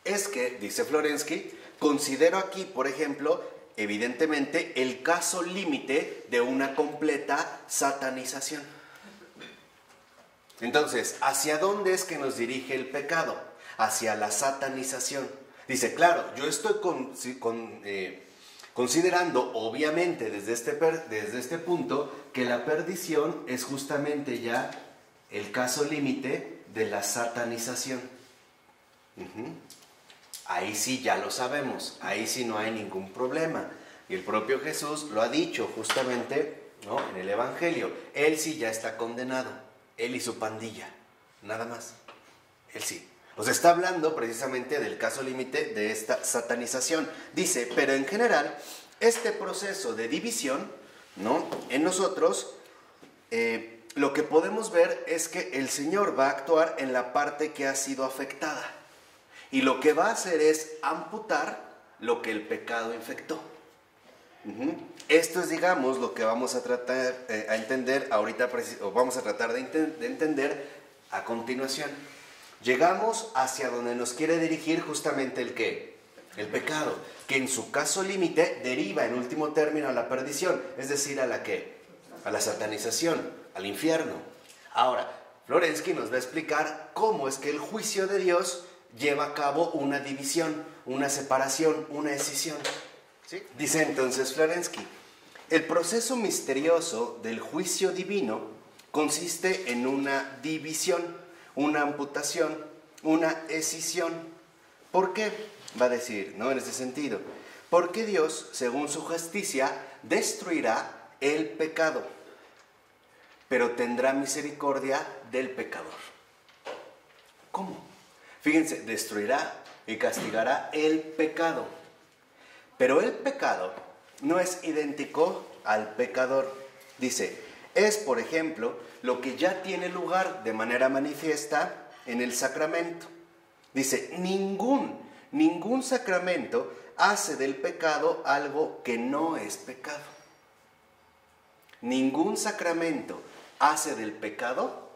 es que, dice Florensky, considero aquí, por ejemplo, evidentemente el caso límite de una completa satanización. Entonces, ¿hacia dónde es que nos dirige el pecado? Hacia la satanización. Dice, claro, yo estoy considerando, obviamente, desde este punto, que la perdición es justamente ya el caso límite de la satanización. Ahí sí ya lo sabemos, ahí sí no hay ningún problema. Y el propio Jesús lo ha dicho justamente, ¿no?, en el Evangelio. Él sí ya está condenado, él y su pandilla, nada más. Él sí. Nos está hablando precisamente del caso límite de esta satanización. Dice, pero en general, este proceso de división, ¿no?, en nosotros, lo que podemos ver es que el Señor va a actuar en la parte que ha sido afectada. Y lo que va a hacer es amputar lo que el pecado infectó. Esto es, digamos, lo que vamos a tratar a entender ahorita, o vamos a tratar de entender a continuación. Llegamos hacia donde nos quiere dirigir justamente el ¿qué? El pecado, que en su caso límite deriva en último término a la perdición, es decir, a la ¿qué? A la satanización, al infierno. Ahora, Florensky nos va a explicar cómo es que el juicio de Dios lleva a cabo una división, una separación, una escisión. ¿Sí? Dice entonces Florensky, el proceso misterioso del juicio divino consiste en una división, una amputación, una escisión. ¿Por qué? Va a decir, ¿no?, en ese sentido. Porque Dios, según su justicia, destruirá el pecado, pero tendrá misericordia del pecador. ¿Cómo? Fíjense, destruirá y castigará el pecado. Pero el pecado no es idéntico al pecador. Dice, es, por ejemplo, lo que ya tiene lugar de manera manifiesta en el sacramento. Dice, ningún sacramento hace del pecado algo que no es pecado. Ningún sacramento hace del pecado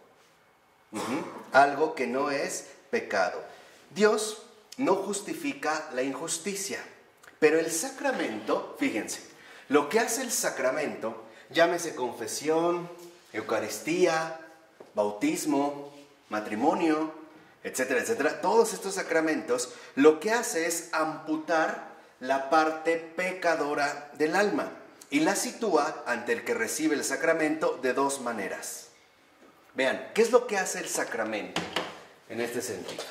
algo que no es pecado. Dios no justifica la injusticia, pero el sacramento, fíjense, lo que hace el sacramento, llámese confesión, Eucaristía, bautismo, matrimonio, etcétera, etcétera, todos estos sacramentos, lo que hace es amputar la parte pecadora del alma y la sitúa ante el que recibe el sacramento de dos maneras. Vean, ¿qué es lo que hace el sacramento en este sentido?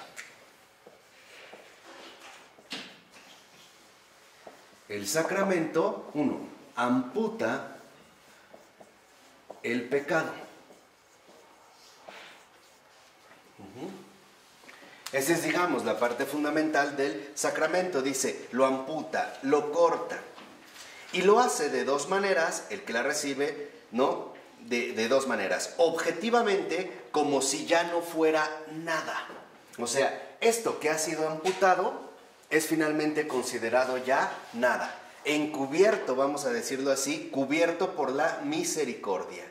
El sacramento, uno, amputa el pecado. Esa es, digamos, la parte fundamental del sacramento. Dice, lo amputa, lo corta. Y lo hace de dos maneras, el que la recibe, ¿no? De dos maneras. Objetivamente, como si ya no fuera nada. O sea, esto que ha sido amputado es finalmente considerado ya nada. Encubierto, vamos a decirlo así, cubierto por la misericordia.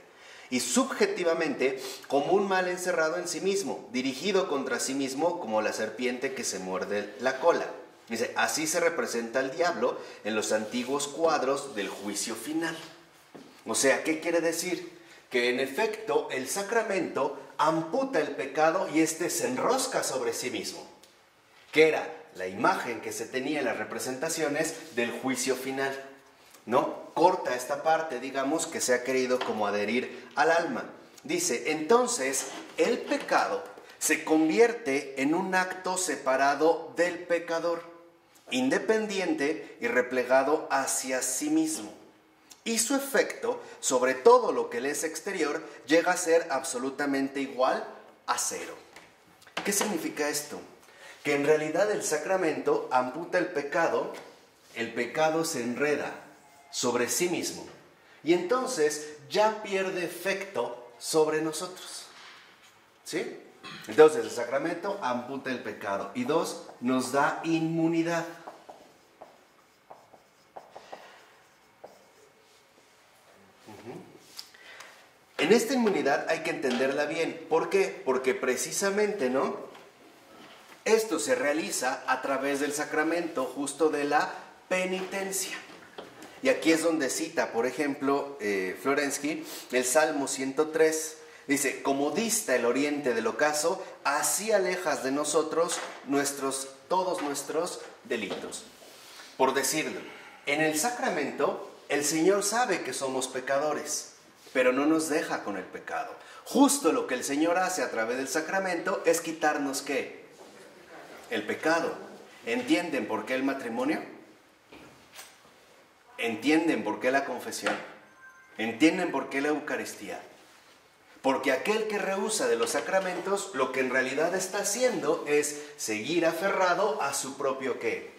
Y subjetivamente, como un mal encerrado en sí mismo, dirigido contra sí mismo como la serpiente que se muerde la cola. Dice, así se representa al diablo en los antiguos cuadros del juicio final. O sea, ¿qué quiere decir? Que en efecto el sacramento amputa el pecado y éste se enrosca sobre sí mismo. Que era la imagen que se tenía en las representaciones del juicio final, ¿no? Corta esta parte, digamos, que se ha querido como adherir al alma. Dice, entonces, el pecado se convierte en un acto separado del pecador, independiente y replegado hacia sí mismo. Y su efecto sobre todo lo que le es exterior llega a ser absolutamente igual a cero. ¿Qué significa esto? Que en realidad el sacramento amputa el pecado se enreda sobre sí mismo y entonces ya pierde efecto sobre nosotros. ¿Sí? Entonces el sacramento amputa el pecado y 2, nos da inmunidad. En esta inmunidad hay que entenderla bien. ¿Por qué? Porque precisamente, ¿no? Esto se realiza a través del sacramento justo de la penitencia. Y aquí es donde cita, por ejemplo, Florensky, el Salmo 103. Dice, como dista el oriente del ocaso, así alejas de nosotros todos nuestros delitos. Por decirlo, en el sacramento, el Señor sabe que somos pecadores, pero no nos deja con el pecado. Justo lo que el Señor hace a través del sacramento es quitarnos, ¿qué? El pecado. ¿Entienden por qué el matrimonio? ¿Entienden por qué la confesión? ¿Entienden por qué la Eucaristía? Porque aquel que rehúsa de los sacramentos, lo que en realidad está haciendo es seguir aferrado a su propio ¿qué?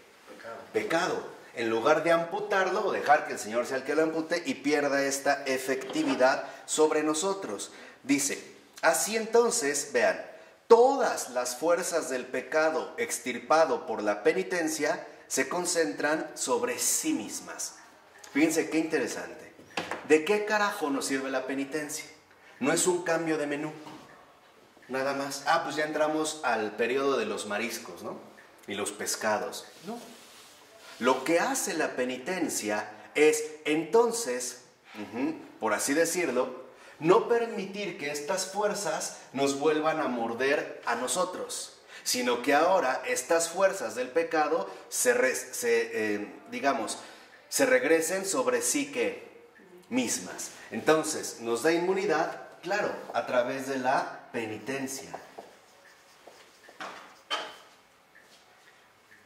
Pecado. En lugar de amputarlo o dejar que el Señor sea el que lo ampute y pierda esta efectividad sobre nosotros. Dice, así entonces, vean, todas las fuerzas del pecado extirpado por la penitencia se concentran sobre sí mismas. Fíjense qué interesante. ¿De qué carajo nos sirve la penitencia? No es un cambio de menú, nada más. Pues ya entramos al periodo de los mariscos, ¿no? Y los pescados. No. Lo que hace la penitencia es, entonces, por así decirlo, no permitir que estas fuerzas nos vuelvan a morder a nosotros, sino que ahora estas fuerzas del pecado se regresen sobre sí mismas. Entonces, nos da inmunidad, claro, a través de la penitencia.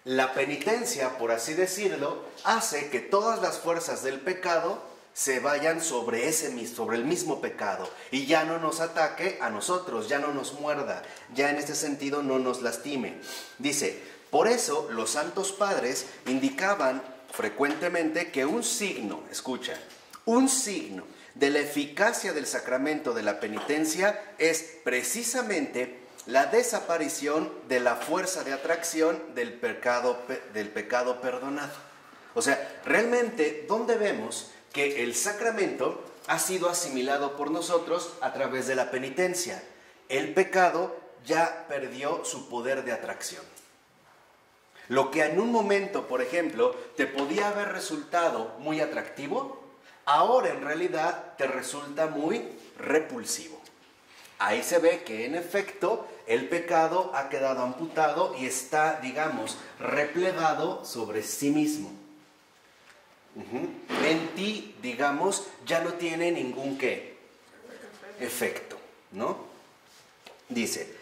La penitencia, por así decirlo, hace que todas las fuerzas del pecado se vayan sobre el mismo pecado y ya no nos ataque a nosotros, ya no nos muerda, ya en este sentido no nos lastime. Dice, por eso los santos padres indicaban frecuentemente que un signo de la eficacia del sacramento de la penitencia es precisamente la desaparición de la fuerza de atracción del pecado perdonado. O sea, realmente, ¿dónde vemos que el sacramento ha sido asimilado por nosotros a través de la penitencia? El pecado ya perdió su poder de atracción. Lo que en un momento, por ejemplo, te podía haber resultado muy atractivo, ahora en realidad te resulta muy repulsivo. Ahí se ve que en efecto el pecado ha quedado amputado y está, digamos, replegado sobre sí mismo. En ti, digamos, ya no tiene ningún efecto, ¿no? Dice,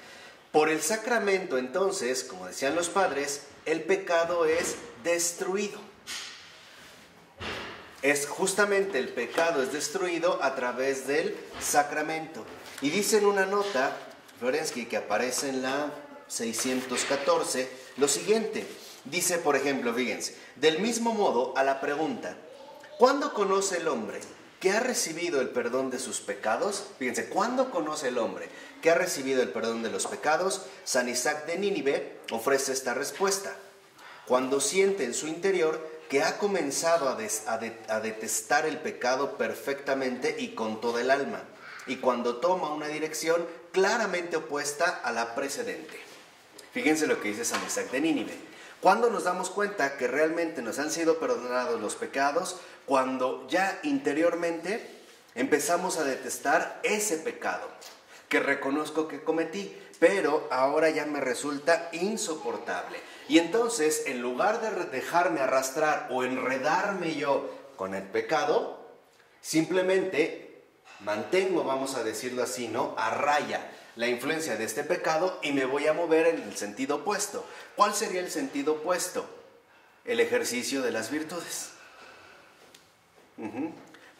por el sacramento entonces, como decían los padres, el pecado es destruido. Es justamente el pecado es destruido a través del sacramento. Y dice en una nota, Florensky, que aparece en la 614, lo siguiente. Dice, por ejemplo, fíjense, del mismo modo a la pregunta, ¿cuándo conoce el hombre que ha recibido el perdón de sus pecados? Fíjense, ¿cuándo conoce el hombre que ha recibido el perdón de los pecados? San Isaac de Nínive ofrece esta respuesta. Cuando siente en su interior que ha comenzado a detestar el pecado perfectamente y con toda el alma, y cuando toma una dirección claramente opuesta a la precedente. Fíjense lo que dice San Isaac de Nínive. ¿Cuándo nos damos cuenta que realmente nos han sido perdonados los pecados? Cuando ya interiormente empezamos a detestar ese pecado que reconozco que cometí, pero ahora ya me resulta insoportable. Y entonces, en lugar de dejarme arrastrar o enredarme yo con el pecado, simplemente mantengo, vamos a decirlo así, ¿no?, a raya la influencia de este pecado y me voy a mover en el sentido opuesto. ¿Cuál sería el sentido opuesto? el ejercicio de las virtudes.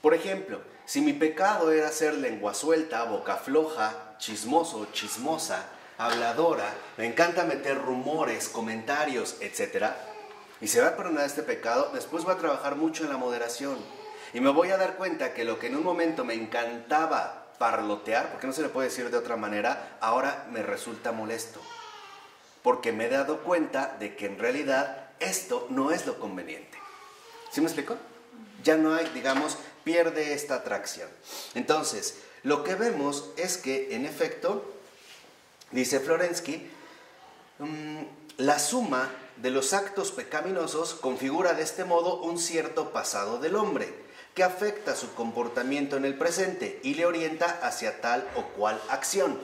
Por ejemplo, si mi pecado era ser lengua suelta, boca floja, chismoso, chismosa, habladora, me encanta meter rumores, comentarios, etc., y se va a perdonar este pecado, después voy a trabajar mucho en la moderación. Y me voy a dar cuenta que lo que en un momento me encantaba parlotear, porque no se le puede decir de otra manera, ahora me resulta molesto. Porque me he dado cuenta de que en realidad esto no es lo conveniente. ¿Sí me explico? Ya no hay, digamos, pierde esta atracción. Entonces, lo que vemos es que, en efecto, dice Florensky, la suma de los actos pecaminosos configura de este modo un cierto pasado del hombre, que afecta su comportamiento en el presente y le orienta hacia tal o cual acción.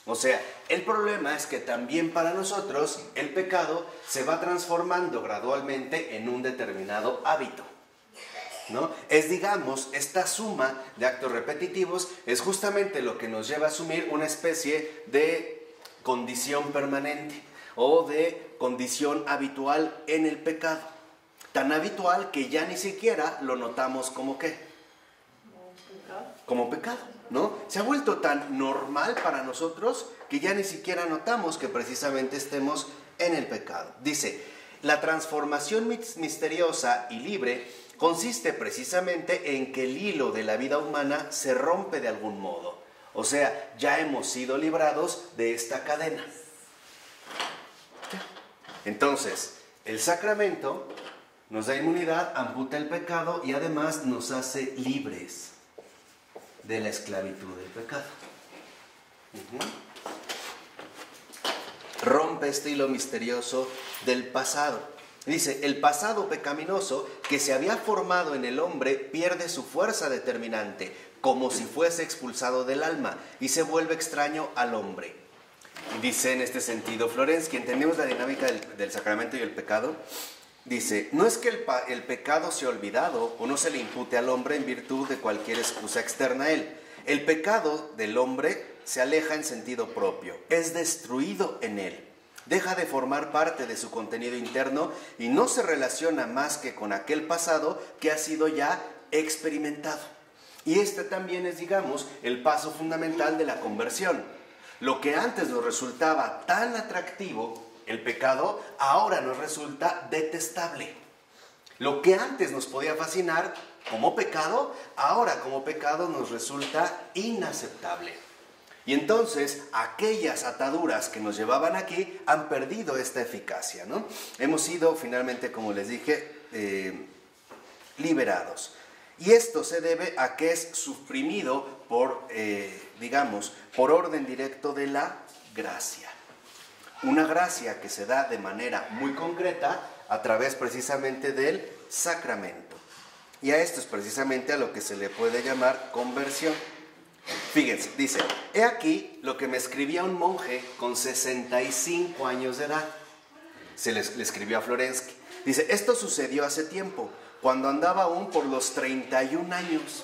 O sea, el problema es que también para nosotros el pecado se va transformando gradualmente en un determinado hábito, ¿no? Es, digamos, esta suma de actos repetitivos es justamente lo que nos lleva a asumir una especie de condición permanente o de condición habitual en el pecado. Tan habitual que ya ni siquiera lo notamos como ¿qué? Como pecado, ¿no? Se ha vuelto tan normal para nosotros que ya ni siquiera notamos que precisamente estemos en el pecado. Dice, la transformación misteriosa y libre consiste precisamente en que el hilo de la vida humana se rompe de algún modo. O sea, ya hemos sido librados de esta cadena. Entonces, el sacramento nos da inmunidad, amputa el pecado y además nos hace libres de la esclavitud del pecado. Rompe este hilo misterioso del pasado. Dice, el pasado pecaminoso que se había formado en el hombre pierde su fuerza determinante, como si fuese expulsado del alma, y se vuelve extraño al hombre. Y dice en este sentido Florensky, entendemos la dinámica del sacramento y el pecado. Dice, no es que el pecado sea olvidado o no se le impute al hombre en virtud de cualquier excusa externa a él. El pecado del hombre se aleja en sentido propio, es destruido en él, deja de formar parte de su contenido interno y no se relaciona más que con aquel pasado que ha sido ya experimentado. Y este también es, digamos, el paso fundamental de la conversión. Lo que antes nos resultaba tan atractivo, el pecado, ahora nos resulta detestable. Lo que antes nos podía fascinar como pecado, ahora como pecado nos resulta inaceptable. Y entonces aquellas ataduras que nos llevaban aquí han perdido esta eficacia, ¿no? Hemos sido finalmente, como les dije, liberados. Y esto se debe a que es suprimido por, digamos, por orden directo de la gracia. Una gracia que se da de manera muy concreta a través precisamente del sacramento. Y a esto es precisamente a lo que se le puede llamar conversión. Fíjense, dice, he aquí lo que me escribía un monje con 65 años de edad. Le escribió a Florensky. Dice, esto sucedió hace tiempo, cuando andaba aún por los 31 años.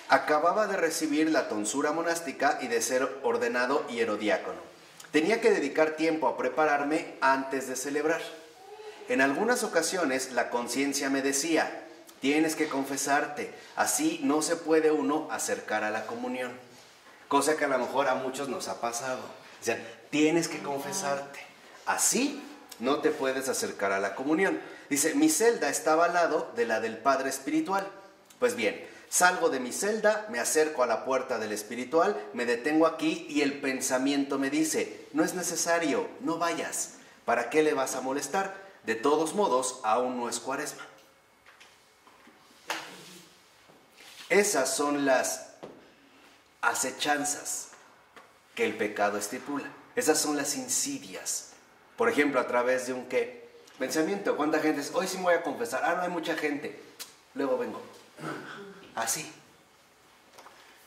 Acababa de recibir la tonsura monástica y de ser ordenado hierodiácono. Tenía que dedicar tiempo a prepararme antes de celebrar. En algunas ocasiones la conciencia me decía, tienes que confesarte, así no se puede uno acercar a la comunión. Cosa que a lo mejor a muchos nos ha pasado. O sea, tienes que confesarte, así no te puedes acercar a la comunión. Dice, mi celda estaba al lado de la del Padre Espiritual. Pues bien, salgo de mi celda, me acerco a la puerta del espiritual, me detengo aquí y el pensamiento me dice, no es necesario, no vayas. ¿Para qué le vas a molestar? De todos modos, aún no es Cuaresma. Esas son las acechanzas que el pecado estipula. Esas son las insidias. Por ejemplo, a través de un ¿qué? Pensamiento. ¿Cuánta gente es? Hoy sí me voy a confesar. Ah, no hay mucha gente. Luego vengo. Así.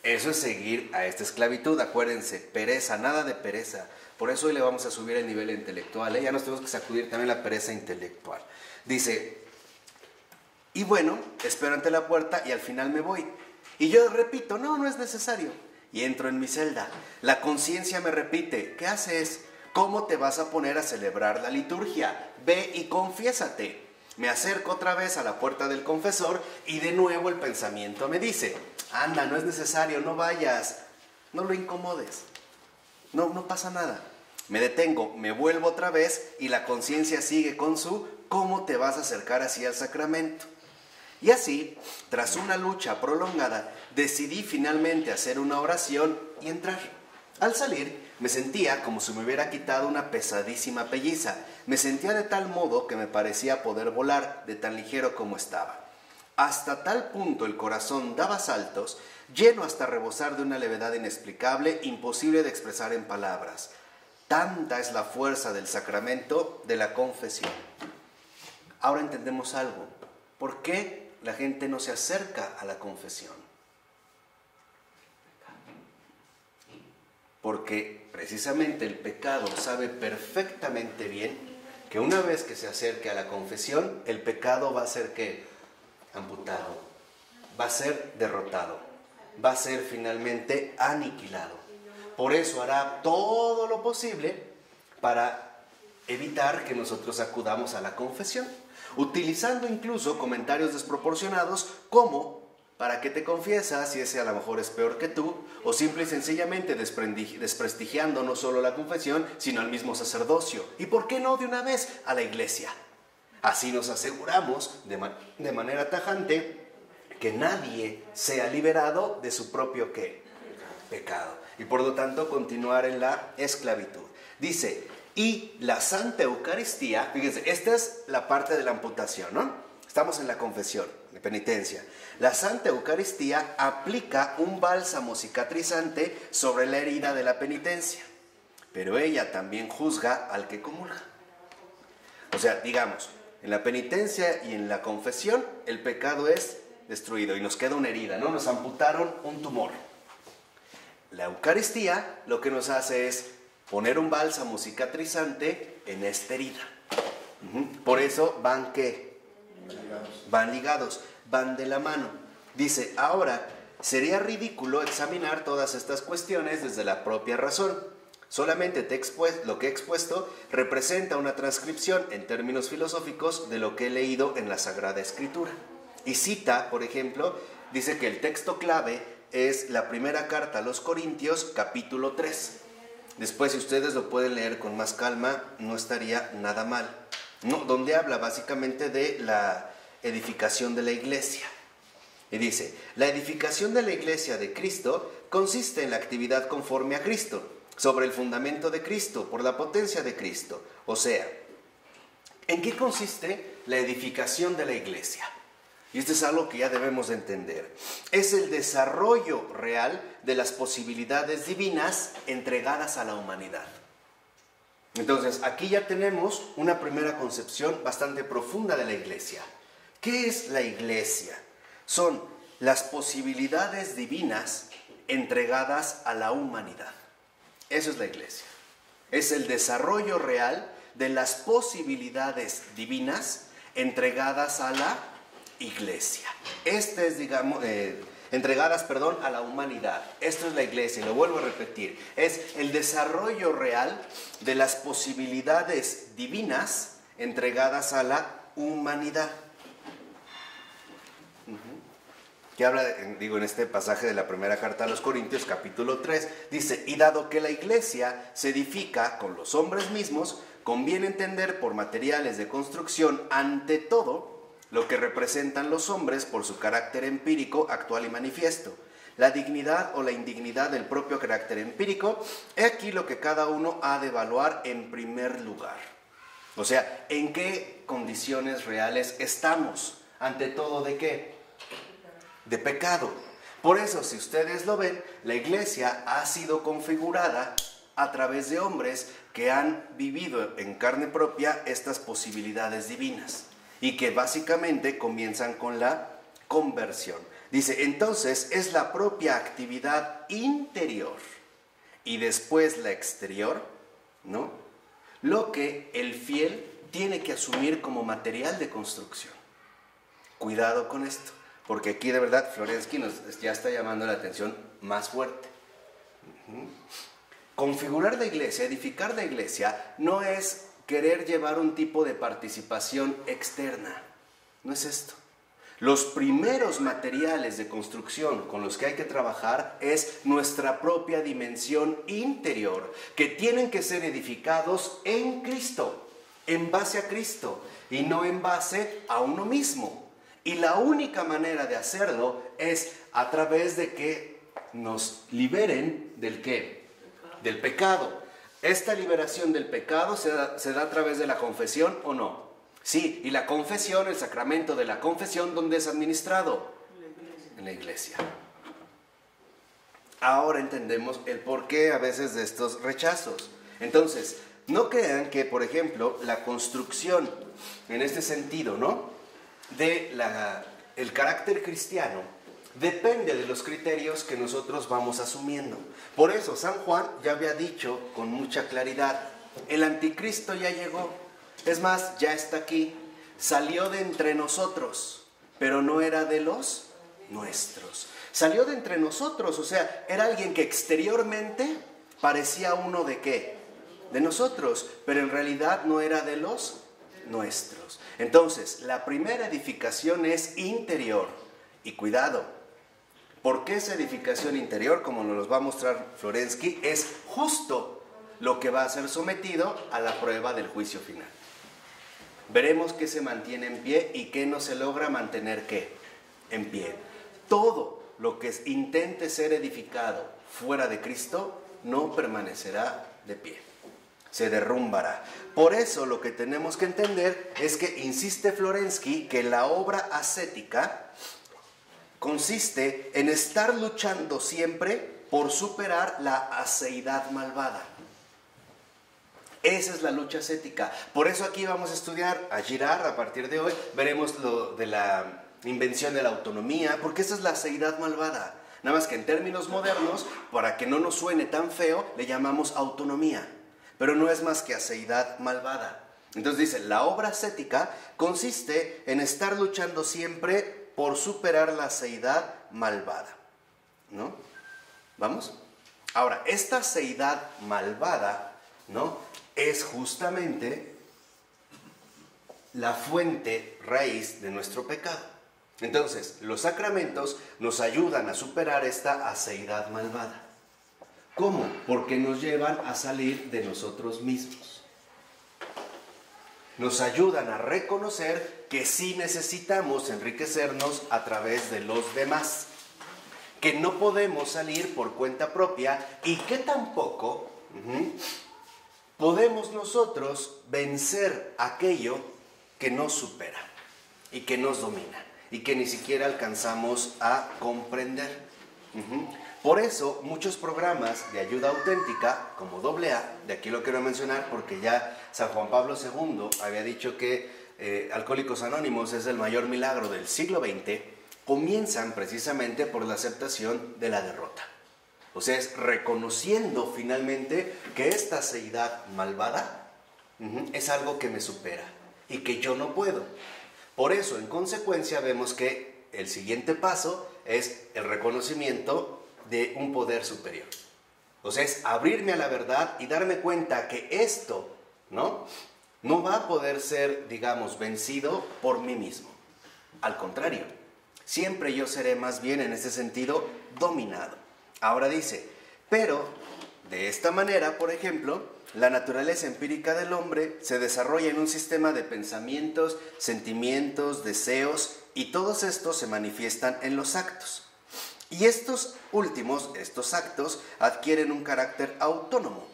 Eso es seguir a esta esclavitud. Acuérdense, pereza, nada de pereza. Por eso hoy le vamos a subir el nivel intelectual, ¿eh? Ya nos tenemos que sacudir también la pereza intelectual. Dice, y bueno, espero ante la puerta y al final me voy. Y yo repito, no, no es necesario. Y entro en mi celda. La conciencia me repite, ¿qué haces? ¿Cómo te vas a poner a celebrar la liturgia? Ve y confiésate. Me acerco otra vez a la puerta del confesor y de nuevo el pensamiento me dice, anda, no es necesario, no vayas, no lo incomodes, no pasa nada. Me detengo, me vuelvo otra vez y la conciencia sigue con su ¿cómo te vas a acercar así al sacramento? Y así, tras una lucha prolongada, decidí finalmente hacer una oración y entrar. Al salir, me sentía como si me hubiera quitado una pesadísima pelliza. Me sentía de tal modo que me parecía poder volar, de tan ligero como estaba. Hasta tal punto el corazón daba saltos, lleno hasta rebosar de una levedad inexplicable, imposible de expresar en palabras. Tanta es la fuerza del sacramento de la confesión. Ahora entendemos algo. ¿Por qué la gente no se acerca a la confesión? Porque precisamente el pecado sabe perfectamente bien que una vez que se acerque a la confesión, el pecado va a ser ¿qué? Amputado, va a ser derrotado, va a ser finalmente aniquilado. Por eso hará todo lo posible para evitar que nosotros acudamos a la confesión, utilizando incluso comentarios desproporcionados como ¿para qué te confiesas si ese a lo mejor es peor que tú? O simple y sencillamente desprestigiando no solo la confesión, sino al mismo sacerdocio. ¿Y por qué no de una vez a la iglesia? Así nos aseguramos de manera tajante que nadie sea liberado de su propio ¿qué? Pecado. Y por lo tanto continuar en la esclavitud. Dice, y la Santa Eucaristía, fíjense, esta es la parte de la amputación, ¿no? Estamos en la confesión, de penitencia. La Santa Eucaristía aplica un bálsamo cicatrizante sobre la herida de la penitencia, pero ella también juzga al que comulga. O sea, digamos, en la penitencia y en la confesión, el pecado es destruido y nos queda una herida, ¿no? Nos amputaron un tumor. La Eucaristía lo que nos hace es poner un bálsamo cicatrizante en esta herida. Por eso van ¿qué? Van ligados, van de la mano. Dice, ahora, sería ridículo examinar todas estas cuestiones desde la propia razón. Solamente lo que he expuesto representa una transcripción en términos filosóficos de lo que he leído en la Sagrada Escritura. Y cita, por ejemplo, dice que el texto clave es la primera carta a los Corintios, capítulo 3. Después, si ustedes lo pueden leer con más calma, no estaría nada mal. No, donde habla básicamente de la edificación de la iglesia. Y dice, la edificación de la iglesia de Cristo consiste en la actividad conforme a Cristo, sobre el fundamento de Cristo, por la potencia de Cristo. O sea, ¿en qué consiste la edificación de la iglesia? Y esto es algo que ya debemos de entender. Es el desarrollo real de las posibilidades divinas entregadas a la humanidad. Entonces, aquí ya tenemos una primera concepción bastante profunda de la iglesia. ¿Qué es la iglesia? Son las posibilidades divinas entregadas a la humanidad. Eso es la iglesia. Es el desarrollo real de las posibilidades divinas entregadas a la iglesia. Entregadas a la humanidad. Esto es la iglesia, y lo vuelvo a repetir. Es el desarrollo real de las posibilidades divinas entregadas a la humanidad. Que habla, en este pasaje de la primera carta a los Corintios, capítulo 3, dice, y dado que la iglesia se edifica con los hombres mismos, conviene entender por materiales de construcción, ante todo, lo que representan los hombres por su carácter empírico, actual y manifiesto. La dignidad o la indignidad del propio carácter empírico, he aquí lo que cada uno ha de evaluar en primer lugar. O sea, ¿en qué condiciones reales estamos? Ante todo, ¿de qué? De pecado. Por eso, si ustedes lo ven, la iglesia ha sido configurada a través de hombres que han vivido en carne propia estas posibilidades divinas y que básicamente comienzan con la conversión. Dice, entonces es la propia actividad interior y después la exterior, ¿no? Lo que el fiel tiene que asumir como material de construcción. Cuidado con esto, porque aquí de verdad Florensky ya está llamando la atención más fuerte. Configurar la iglesia, edificar la iglesia, no es querer llevar un tipo de participación externa. No es esto. Los primeros materiales de construcción con los que hay que trabajar es nuestra propia dimensión interior, que tienen que ser edificados en Cristo, en base a Cristo y no en base a uno mismo. Y la única manera de hacerlo es a través de que nos liberen ¿del qué? Del pecado. ¿Esta liberación del pecado se da a través de la confesión o no? Sí, y la confesión, el sacramento de la confesión, ¿dónde es administrado? En la iglesia. Ahora entendemos el porqué a veces de estos rechazos. Entonces, no crean que, por ejemplo, la construcción, en este sentido, ¿no?, el carácter cristiano, depende de los criterios que nosotros vamos asumiendo. Por eso, San Juan ya había dicho con mucha claridad, el anticristo ya llegó. Es más, ya está aquí, salió de entre nosotros, pero no era de los nuestros. Salió de entre nosotros, o sea, era alguien que exteriormente parecía uno de ¿qué? De nosotros, pero en realidad no era de los nuestros. Entonces, la primera edificación es interior. Y cuidado, porque esa edificación interior, como nos va a mostrar Florensky, es justo lo que va a ser sometido a la prueba del juicio final. Veremos qué se mantiene en pie y qué no se logra mantener ¿qué? En pie. Todo lo que intente ser edificado fuera de Cristo no permanecerá de pie. Se derrumbará. Por eso lo que tenemos que entender es que insiste Florensky que la obra ascética consiste en estar luchando siempre por superar la aceidad malvada. Esa es la lucha ascética. Por eso aquí vamos a estudiar a Girard a partir de hoy. Veremos lo de la invención de la autonomía, porque esa es la aceidad malvada. Nada más que en términos modernos, para que no nos suene tan feo, le llamamos autonomía. Pero no es más que aceidad malvada. Entonces dice, la obra ascética consiste en estar luchando siempre por superar la aceidad malvada. ¿No? ¿Vamos? Ahora, esta aceidad malvada, ¿no?, es justamente la fuente raíz de nuestro pecado. Entonces, los sacramentos nos ayudan a superar esta aceidad malvada. ¿Cómo? Porque nos llevan a salir de nosotros mismos. Nos ayudan a reconocer que sí necesitamos enriquecernos a través de los demás, que no podemos salir por cuenta propia y que tampoco podemos nosotros vencer aquello que nos supera y que nos domina y que ni siquiera alcanzamos a comprender. Por eso muchos programas de ayuda auténtica como AA, de aquí lo quiero mencionar porque ya San Juan Pablo II había dicho que Alcohólicos Anónimos es el mayor milagro del siglo XX, comienzan precisamente por la aceptación de la derrota. O sea, es reconociendo finalmente que esta aceidad malvada es algo que me supera y que yo no puedo. Por eso, en consecuencia, vemos que el siguiente paso es el reconocimiento de un poder superior. O sea, es abrirme a la verdad y darme cuenta que esto, no va a poder ser, digamos, vencido por mí mismo. Al contrario, siempre yo seré más bien en ese sentido dominado. Ahora dice, pero de esta manera, por ejemplo, la naturaleza empírica del hombre se desarrolla en un sistema de pensamientos, sentimientos, deseos, y todos estos se manifiestan en los actos. Y estos últimos, estos actos, adquieren un carácter autónomo,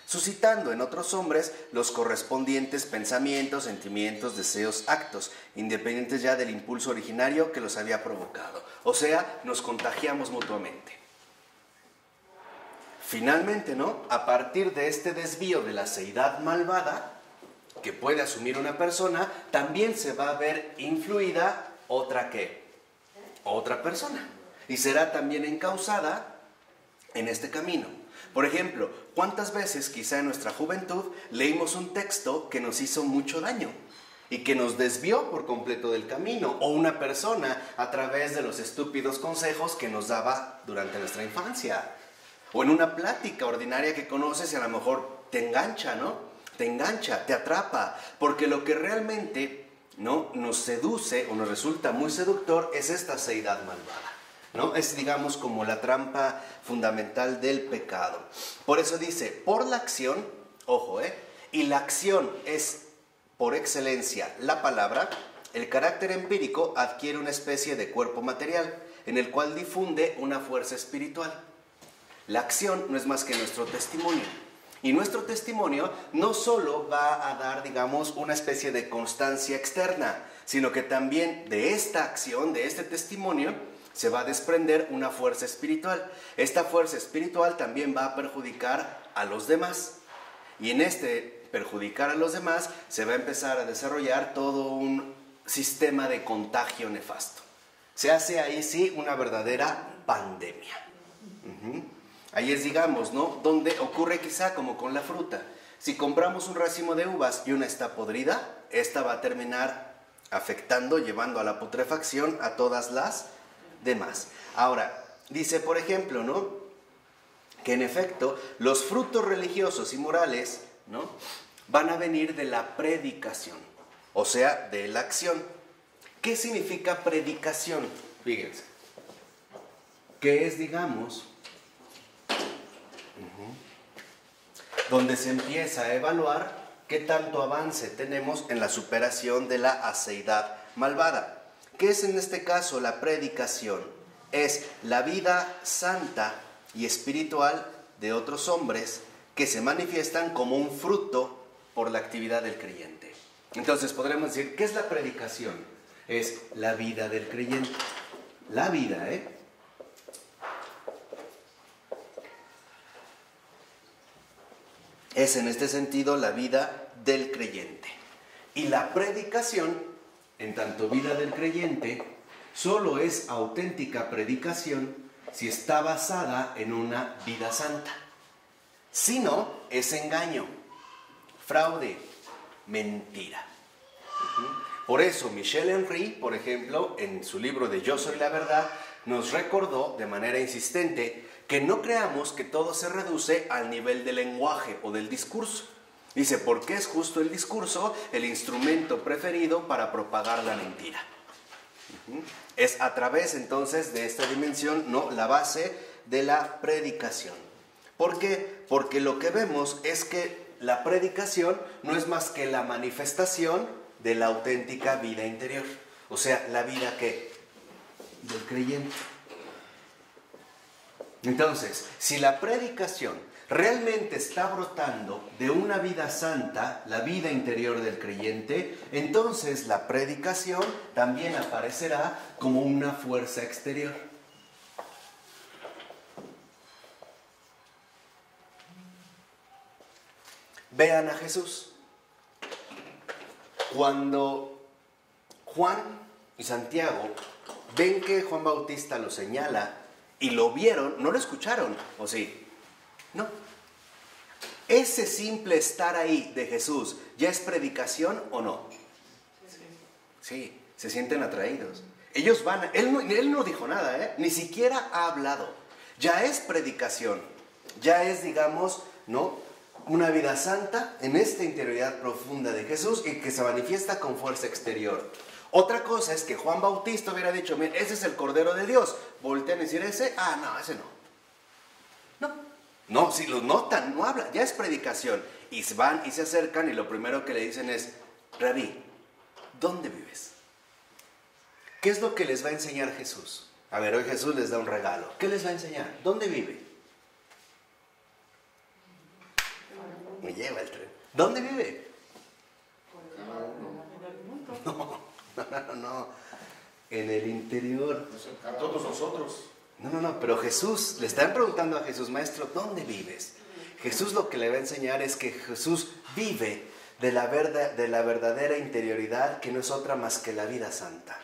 suscitando en otros hombres los correspondientes pensamientos, sentimientos, deseos, actos, independientes ya del impulso originario que los había provocado. O sea, nos contagiamos mutuamente. Finalmente, ¿no?, a partir de este desvío de la aceidad malvada que puede asumir una persona, también se va a ver influida otra ¿qué? Otra persona. Y será también encauzada en este camino. Por ejemplo, ¿cuántas veces quizá en nuestra juventud leímos un texto que nos hizo mucho daño y que nos desvió por completo del camino? O una persona a través de los estúpidos consejos que nos daba durante nuestra infancia. O en una plática ordinaria que conoces y a lo mejor te engancha, ¿no? te engancha, te atrapa, porque lo que realmente, ¿no?, nos seduce o nos resulta muy seductor es esta seidad malvada, ¿no? Es, digamos, como la trampa fundamental del pecado. Por eso dice, por la acción, ojo, y la acción es por excelencia la palabra, el carácter empírico adquiere una especie de cuerpo material en el cual difunde una fuerza espiritual. La acción no es más que nuestro testimonio. Y nuestro testimonio no solo va a dar, digamos, una especie de constancia externa, sino que también de esta acción, de este testimonio, se va a desprender una fuerza espiritual. Esta fuerza espiritual también va a perjudicar a los demás. Y en este perjudicar a los demás se va a empezar a desarrollar todo un sistema de contagio nefasto. Se hace ahí sí una verdadera pandemia. Ahí es, digamos, ¿no?, donde ocurre quizá como con la fruta. Si compramos un racimo de uvas y una está podrida, esta va a terminar afectando, llevando a la putrefacción a todas las demás. Ahora, dice, por ejemplo, ¿no?, que en efecto los frutos religiosos y morales, ¿no?, van a venir de la predicación, o sea, de la acción. ¿Qué significa predicación? Fíjense, que es, digamos, donde se empieza a evaluar qué tanto avance tenemos en la superación de la aceidad malvada. ¿Qué es en este caso la predicación? Es la vida santa y espiritual de otros hombres que se manifiestan como un fruto por la actividad del creyente. Entonces podremos decir, ¿qué es la predicación? Es la vida del creyente. La vida, es en este sentido la vida del creyente. Y la predicación, en tanto vida del creyente, solo es auténtica predicación si está basada en una vida santa. Si no, es engaño, fraude, mentira. Por eso Michel Henry, por ejemplo, en su libro de Yo soy la verdad, nos recordó de manera insistente que no creamos que todo se reduce al nivel del lenguaje o del discurso. Dice, porque es justo el discurso el instrumento preferido para propagar la mentira. Es a través entonces de esta dimensión, ¿no?, la base de la predicación. ¿Por qué? Porque lo que vemos es que la predicación no es más que la manifestación de la auténtica vida interior. O sea, la vida ¿qué? Del creyente. Entonces, si la predicación realmente está brotando de una vida santa, la vida interior del creyente, entonces la predicación también aparecerá como una fuerza exterior. Vean a Jesús. Cuando Juan y Santiago ven que Juan Bautista lo señala y lo vieron, no lo escucharon, ¿o sí? No. ¿Ese simple estar ahí de Jesús ya es predicación o no? Sí, se sienten atraídos. Ellos van, él no dijo nada, ni siquiera ha hablado. Ya es predicación, ya es, digamos, ¿no?, una vida santa en esta interioridad profunda de Jesús y que se manifiesta con fuerza exterior. Otra cosa es que Juan Bautista hubiera dicho, mira, ese es el Cordero de Dios. Voltean a decir ese, no, ese no. No, si lo notan, no habla, ya es predicación. Y van y se acercan y lo primero que le dicen es, Rabí, ¿dónde vives? ¿Qué es lo que les va a enseñar Jesús? A ver, hoy Jesús les da un regalo. ¿Qué les va a enseñar? ¿Dónde vive? Me lleva el tren. ¿Dónde vive? No. En el interior. Todos nosotros. No, pero Jesús, le están preguntando a Jesús, maestro, ¿dónde vives? Jesús lo que le va a enseñar es que Jesús vive de la verdadera interioridad que no es otra más que la vida santa.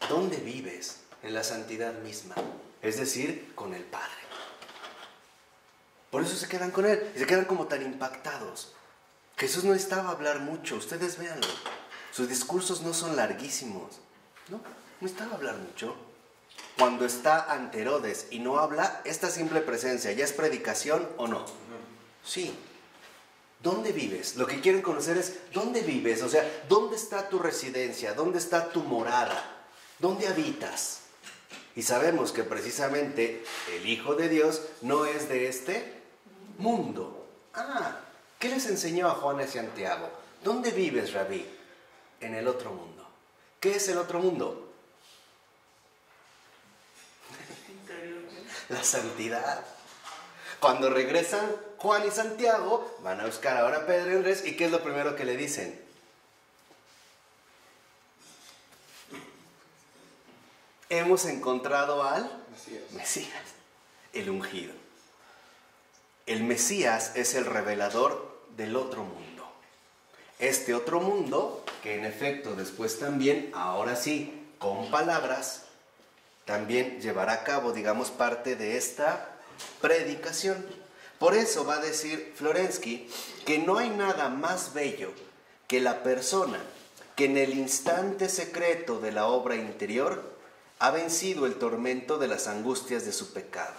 ¿Dónde vives? En la santidad misma, es decir, con el Padre. Por eso se quedan con Él y se quedan como tan impactados. Jesús no necesitaba hablar mucho, ustedes véanlo. Sus discursos no son larguísimos. No necesitaba hablar mucho. Cuando está ante Herodes y no habla, esta simple presencia, ¿ya es predicación o no? Sí. ¿Dónde vives? Lo que quieren conocer es ¿dónde vives? O sea, ¿dónde está tu residencia? ¿Dónde está tu morada? ¿Dónde habitas? Y sabemos que precisamente el Hijo de Dios no es de este mundo. ¿Qué les enseñó a Juan y Santiago? ¿Dónde vives, Rabí? En el otro mundo. ¿Qué es el otro mundo? La santidad. Cuando regresan Juan y Santiago, van a buscar ahora a Pedro y Andrés, ¿y qué es lo primero que le dicen? Hemos encontrado al Mesías, el ungido. El Mesías es el revelador del otro mundo. Este otro mundo, que en efecto después también, ahora sí, con palabras, también llevará a cabo, digamos, parte de esta predicación. Por eso va a decir Florensky que no hay nada más bello que la persona que en el instante secreto de la obra interior ha vencido el tormento de las angustias de su pecado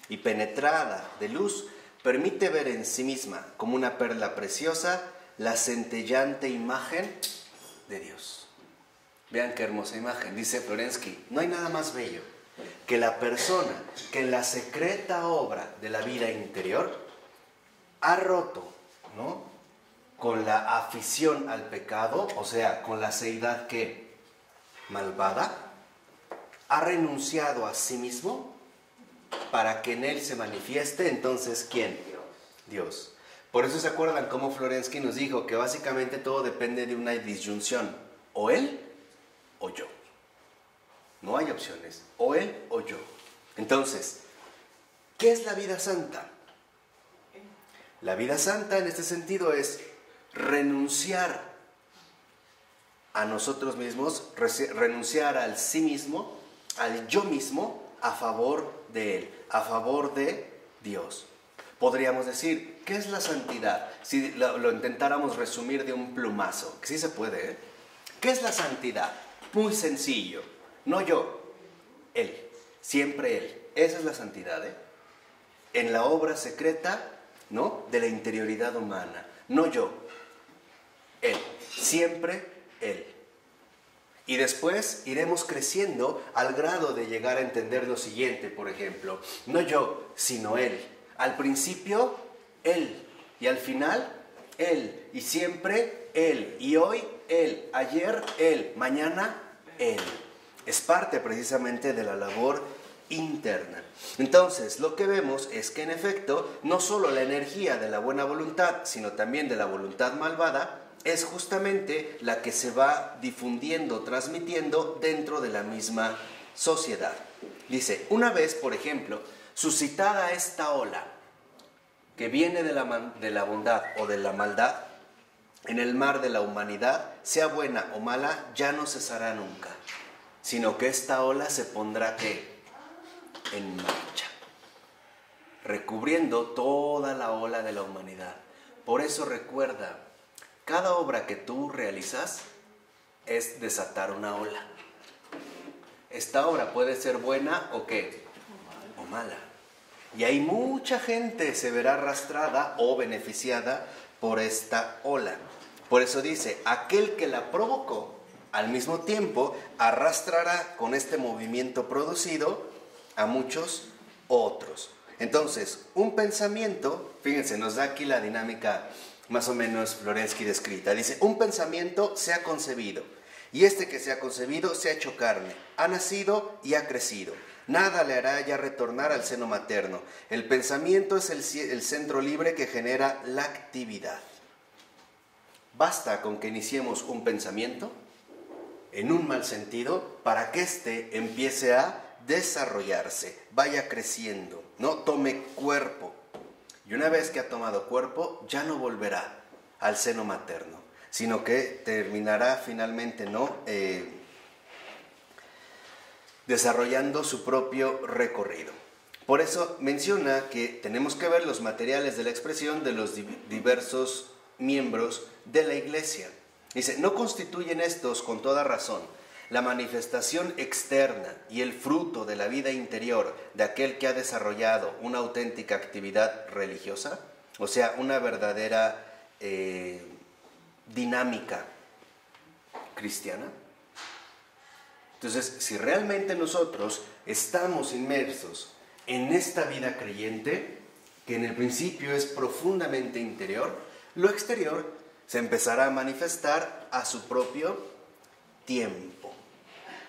y penetrada de luz permite ver en sí misma como una perla preciosa la centellante imagen de Dios. Vean qué hermosa imagen, dice Florensky, no hay nada más bello que la persona que en la secreta obra de la vida interior ha roto, ¿no?, con la afición al pecado, o sea, con la seidad que malvada, ha renunciado a sí mismo para que en él se manifieste, entonces, ¿quién? Dios. Por eso se acuerdan cómo Florensky nos dijo que básicamente todo depende de una disyunción, o él o yo. No hay opciones, o él o yo. Entonces, ¿qué es la vida santa? La vida santa en este sentido es renunciar a nosotros mismos, renunciar al sí mismo, al yo mismo, a favor de Él, a favor de Dios. Podríamos decir, ¿qué es la santidad? Si lo intentáramos resumir de un plumazo, que sí se puede, ¿eh? ¿Qué es la santidad? Muy sencillo. No yo, Él, siempre Él. Esa es la santidad, ¿eh? En la obra secreta, ¿no?, de la interioridad humana. No yo, Él, siempre Él. Y después iremos creciendo al grado de llegar a entender lo siguiente, por ejemplo. No yo, sino Él. Al principio, Él. Y al final, Él. Y siempre, Él. Y hoy, Él. Ayer, Él. Mañana, Él. Es parte precisamente de la labor interna. Entonces, lo que vemos es que en efecto, no solo la energía de la buena voluntad, sino también de la voluntad malvada, es justamente la que se va difundiendo, transmitiendo dentro de la misma sociedad. Dice, una vez, por ejemplo, suscitada esta ola que viene de la bondad o de la maldad, en el mar de la humanidad, sea buena o mala, ya no cesará nunca, sino que esta ola se pondrá, ¿qué?, en marcha, recubriendo toda la ola de la humanidad. Por eso recuerda, cada obra que tú realizas es desatar una ola. Esta obra puede ser buena o ¿qué?, o mala. Y hay mucha gente se verá arrastrada o beneficiada por esta ola. Por eso dice, aquel que la provocó, al mismo tiempo arrastrará con este movimiento producido a muchos otros. Entonces, un pensamiento, fíjense, nos da aquí la dinámica más o menos Florensky descrita. Dice, un pensamiento se ha concebido, y este que se ha concebido se ha hecho carne, ha nacido y ha crecido. Nada le hará ya retornar al seno materno. El pensamiento es el centro libre que genera la actividad. Basta con que iniciemos un pensamiento, en un mal sentido, para que éste empiece a desarrollarse, vaya creciendo, no tome cuerpo. Y una vez que ha tomado cuerpo, ya no volverá al seno materno, sino que terminará finalmente, ¿no?, desarrollando su propio recorrido. Por eso menciona que tenemos que ver los materiales de la expresión de los diversos miembros de la Iglesia. Dice, no constituyen estos, con toda razón, la manifestación externa y el fruto de la vida interior de aquel que ha desarrollado una auténtica actividad religiosa, o sea, una verdadera dinámica cristiana. Entonces, si realmente nosotros estamos inmersos en esta vida creyente, que en el principio es profundamente interior, lo exterior se empezará a manifestar a su propio tiempo.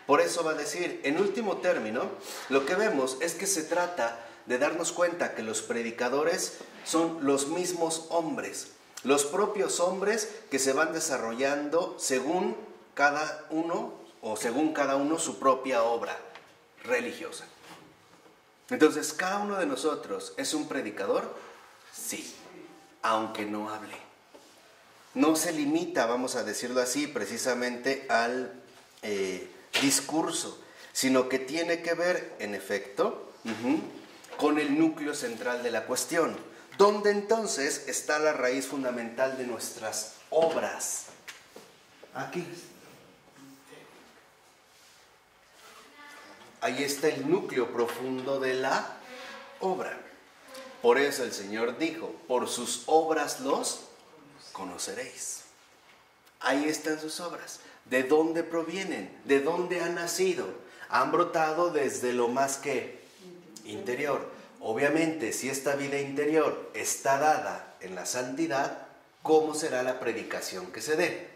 Por eso va a decir, en último término, lo que vemos es que se trata de darnos cuenta que los predicadores son los mismos hombres, los propios hombres que se van desarrollando según cada uno su propia obra religiosa. Entonces, ¿cada uno de nosotros es un predicador? Sí, aunque no hable. No se limita, vamos a decirlo así, precisamente al discurso, sino que tiene que ver, en efecto, con el núcleo central de la cuestión, donde entonces está la raíz fundamental de nuestras obras. Aquí. Ahí está el núcleo profundo de la obra. Por eso el Señor dijo, por sus obras los conoceréis. Ahí están sus obras. ¿De dónde provienen? ¿De dónde han nacido? Han brotado desde lo más que interior. Obviamente, si esta vida interior está dada en la santidad, ¿cómo será la predicación que se dé?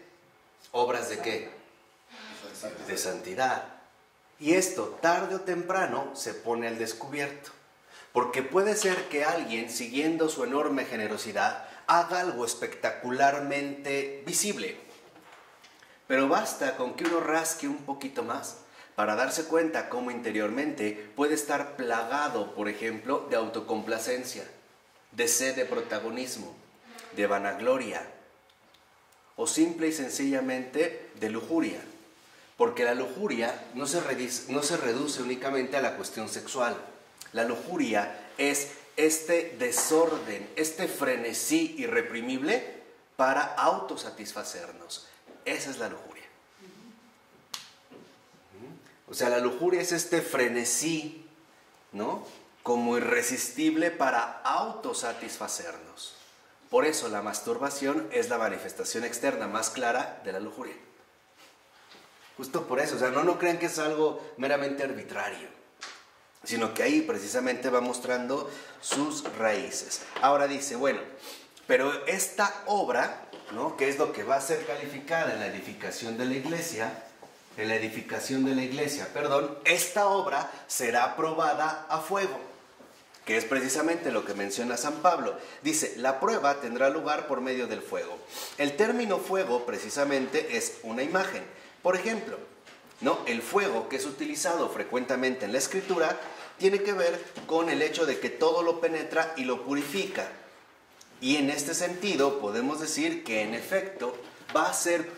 ¿Obras de qué? De santidad. Y esto, tarde o temprano, se pone al descubierto. Porque puede ser que alguien, siguiendo su enorme generosidad, haga algo espectacularmente visible. Pero basta con que uno rasque un poquito más para darse cuenta cómo interiormente puede estar plagado, por ejemplo, de autocomplacencia, de sed de protagonismo, de vanagloria, o simple y sencillamente de lujuria. Porque la lujuria no se reduce únicamente a la cuestión sexual. La lujuria es este desorden, este frenesí irreprimible para autosatisfacernos. Esa es la lujuria. O sea, la lujuria es este frenesí, ¿no? Como irresistible para autosatisfacernos. Por eso la masturbación es la manifestación externa más clara de la lujuria. Justo por eso, o sea, no crean que es algo meramente arbitrario, sino que ahí precisamente va mostrando sus raíces. Ahora dice, bueno, pero esta obra, ¿no?, que es lo que va a ser calificada en la edificación de la iglesia, esta obra será probada a fuego, que es precisamente lo que menciona San Pablo. Dice, la prueba tendrá lugar por medio del fuego. El término fuego precisamente es una imagen. Por ejemplo, ¿no?, el fuego que es utilizado frecuentemente en la Escritura tiene que ver con el hecho de que todo lo penetra y lo purifica. Y en este sentido podemos decir que en efecto va a ser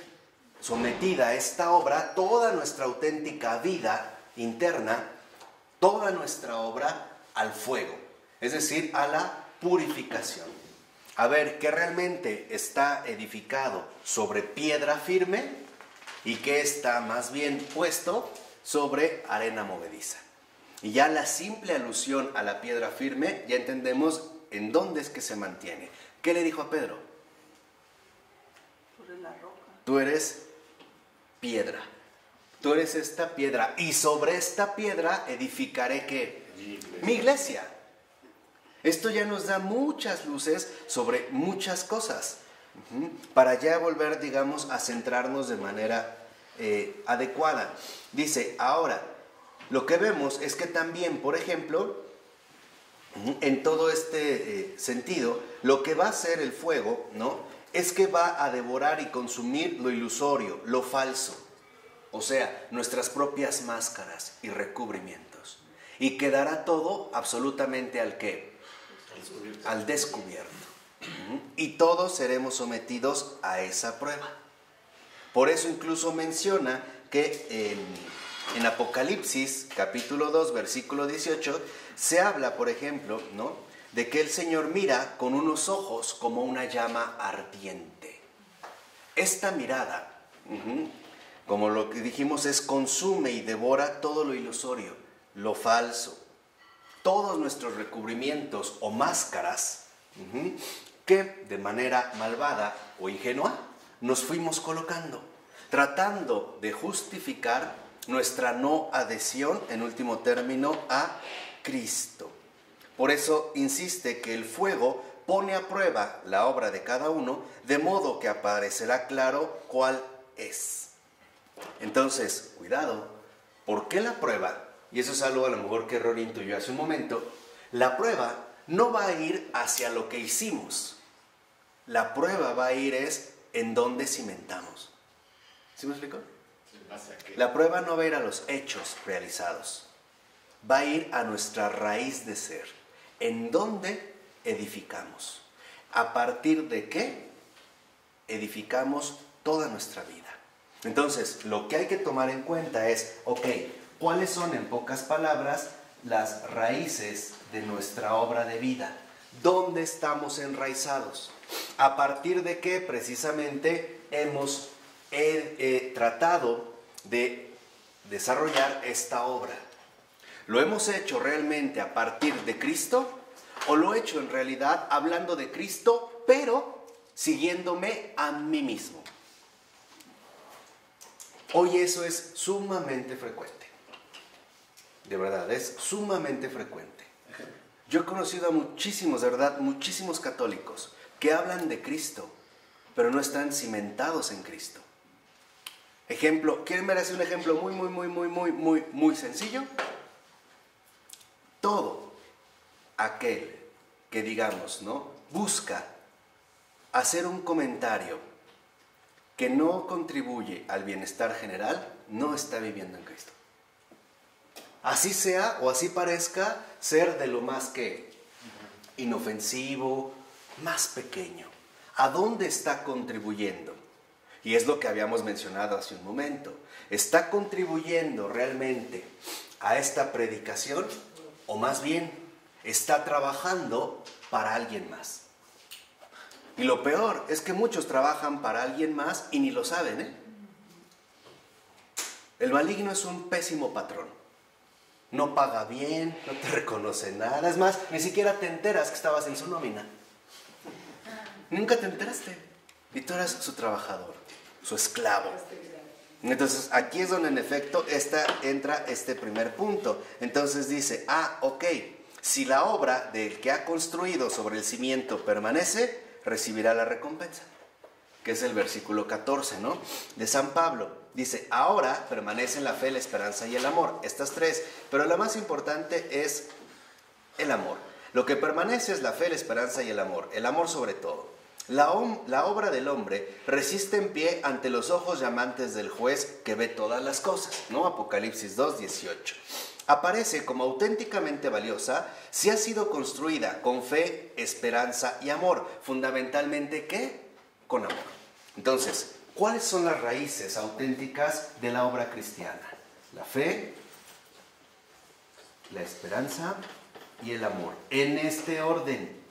sometida a esta obra toda nuestra auténtica vida interna, toda nuestra obra al fuego, es decir, a la purificación. A ver, ¿qué realmente está edificado sobre piedra firme y qué está más bien puesto sobre arena movediza? Y ya la simple alusión a la piedra firme, ya entendemos en dónde es que se mantiene. ¿Qué le dijo a Pedro? Sobre la roca. Tú eres piedra. Tú eres esta piedra. Y sobre esta piedra edificaré ¿qué? Mi iglesia. Esto ya nos da muchas luces sobre muchas cosas. Para ya volver, digamos, a centrarnos de manera adecuada. Dice, ahora, lo que vemos es que también, por ejemplo, en todo este sentido, lo que va a hacer el fuego, ¿no?, es que va a devorar y consumir lo ilusorio, lo falso, o sea, nuestras propias máscaras y recubrimientos. Y quedará todo absolutamente ¿al qué? Al descubierto. Y todos seremos sometidos a esa prueba. Por eso incluso menciona que en Apocalipsis, capítulo 2, versículo 18, se habla, por ejemplo, ¿no?, de que el Señor mira con unos ojos como una llama ardiente. Esta mirada, como lo que dijimos, consume y devora todo lo ilusorio, lo falso, todos nuestros recubrimientos o máscaras, que de manera malvada o ingenua nos fuimos colocando, tratando de justificar nuestra no adhesión, en último término, a Cristo. Por eso insiste que el fuego pone a prueba la obra de cada uno, de modo que aparecerá claro cuál es. Entonces, cuidado, ¿por qué la prueba? Y eso es algo a lo mejor que Rory intuyó hace un momento. La prueba no va a ir hacia lo que hicimos. La prueba va a ir en dónde cimentamos. ¿Sí me explico? La prueba no va a ir a los hechos realizados. Va a ir a nuestra raíz de ser. ¿En dónde edificamos? ¿A partir de qué edificamos toda nuestra vida? Entonces, lo que hay que tomar en cuenta es, ok, ¿cuáles son, en pocas palabras, las raíces de nuestra obra de vida? ¿Dónde estamos enraizados? ¿A partir de qué precisamente hemos tratado de desarrollar esta obra? ¿Lo hemos hecho realmente a partir de Cristo? ¿O lo he hecho en realidad hablando de Cristo, pero siguiéndome a mí mismo? Hoy eso es sumamente frecuente. De verdad, es sumamente frecuente. Yo he conocido a muchísimos, de verdad, muchísimos católicos que hablan de Cristo, pero no están cimentados en Cristo. Ejemplo, ¿quieren ver así un ejemplo muy sencillo? Todo aquel que, digamos, ¿no?, busca hacer un comentario que no contribuye al bienestar general, no está viviendo en Cristo. Así sea o así parezca ser de lo más que inofensivo, más pequeño. ¿A dónde está contribuyendo? Y es lo que habíamos mencionado hace un momento. ¿Está contribuyendo realmente a esta predicación? O más bien, está trabajando para alguien más. Y lo peor es que muchos trabajan para alguien más y ni lo saben, ¿eh? El maligno es un pésimo patrón. No paga bien, no te reconoce nada. Es más, ni siquiera te enteras que estabas en su nómina. Nunca te enteraste. Y tú eras su trabajador, su esclavo. Entonces, aquí es donde en efecto entra este primer punto. Entonces dice, ok, si la obra del que ha construido sobre el cimiento permanece, recibirá la recompensa. Que es el versículo 14, ¿no?, de San Pablo. Dice, ahora permanecen la fe, la esperanza y el amor. Estas tres, pero la más importante es el amor. Lo que permanece es la fe, la esperanza y el amor sobre todo. La obra del hombre resiste en pie ante los ojos llamantes del juez que ve todas las cosas, ¿no? Apocalipsis 2:18. Aparece como auténticamente valiosa si ha sido construida con fe, esperanza y amor. Fundamentalmente, ¿qué? Con amor. Entonces, ¿cuáles son las raíces auténticas de la obra cristiana? La fe, la esperanza y el amor. En este orden.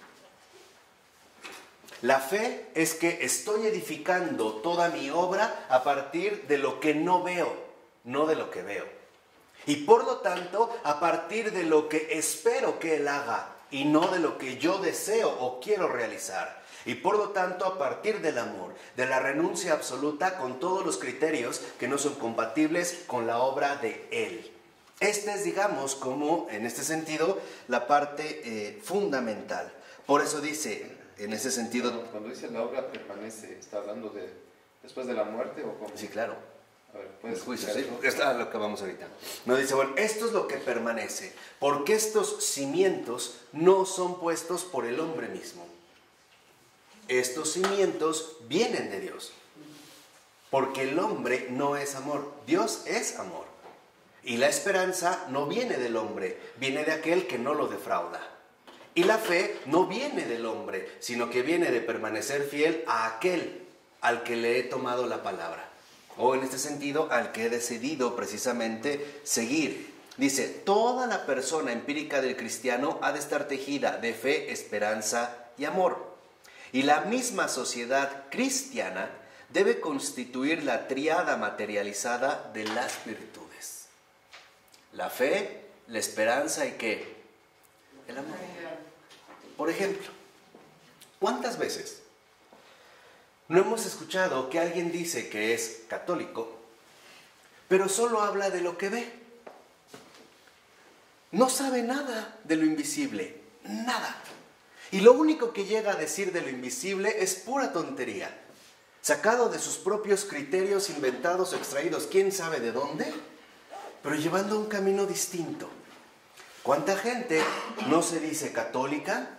La fe es que estoy edificando toda mi obra a partir de lo que no veo, no de lo que veo. Y por lo tanto, a partir de lo que espero que Él haga y no de lo que yo deseo o quiero realizar. Y por lo tanto, a partir del amor, de la renuncia absoluta con todos los criterios que no son compatibles con la obra de Él. Esta es, digamos, como en este sentido, la parte fundamental. Por eso dice, en ese sentido... Cuando dice la obra permanece, ¿está hablando de después de la muerte o cómo? Sí, claro. A ver, ¿puedes El juicio, explicar sí, esto es lo que vamos ahorita. Nos dice, bueno, esto es lo que permanece, porque estos cimientos no son puestos por el hombre mismo. Estos cimientos vienen de Dios, porque el hombre no es amor, Dios es amor. Y la esperanza no viene del hombre, viene de aquel que no lo defrauda. Y la fe no viene del hombre, sino que viene de permanecer fiel a aquel al que le he tomado la palabra. O en este sentido, al que he decidido precisamente seguir. Dice, toda la persona empírica del cristiano ha de estar tejida de fe, esperanza y amor. Y la misma sociedad cristiana debe constituir la tríada materializada de las virtudes. La fe, la esperanza y ¿qué? El amor. Por ejemplo, ¿Cuántas veces no hemos escuchado que alguien dice que es católico, pero solo habla de lo que ve? No sabe nada de lo invisible, nada. Y lo único que llega a decir de lo invisible es pura tontería, sacado de sus propios criterios inventados o extraídos, quién sabe de dónde, pero llevando un camino distinto. ¿Cuánta gente no se dice católica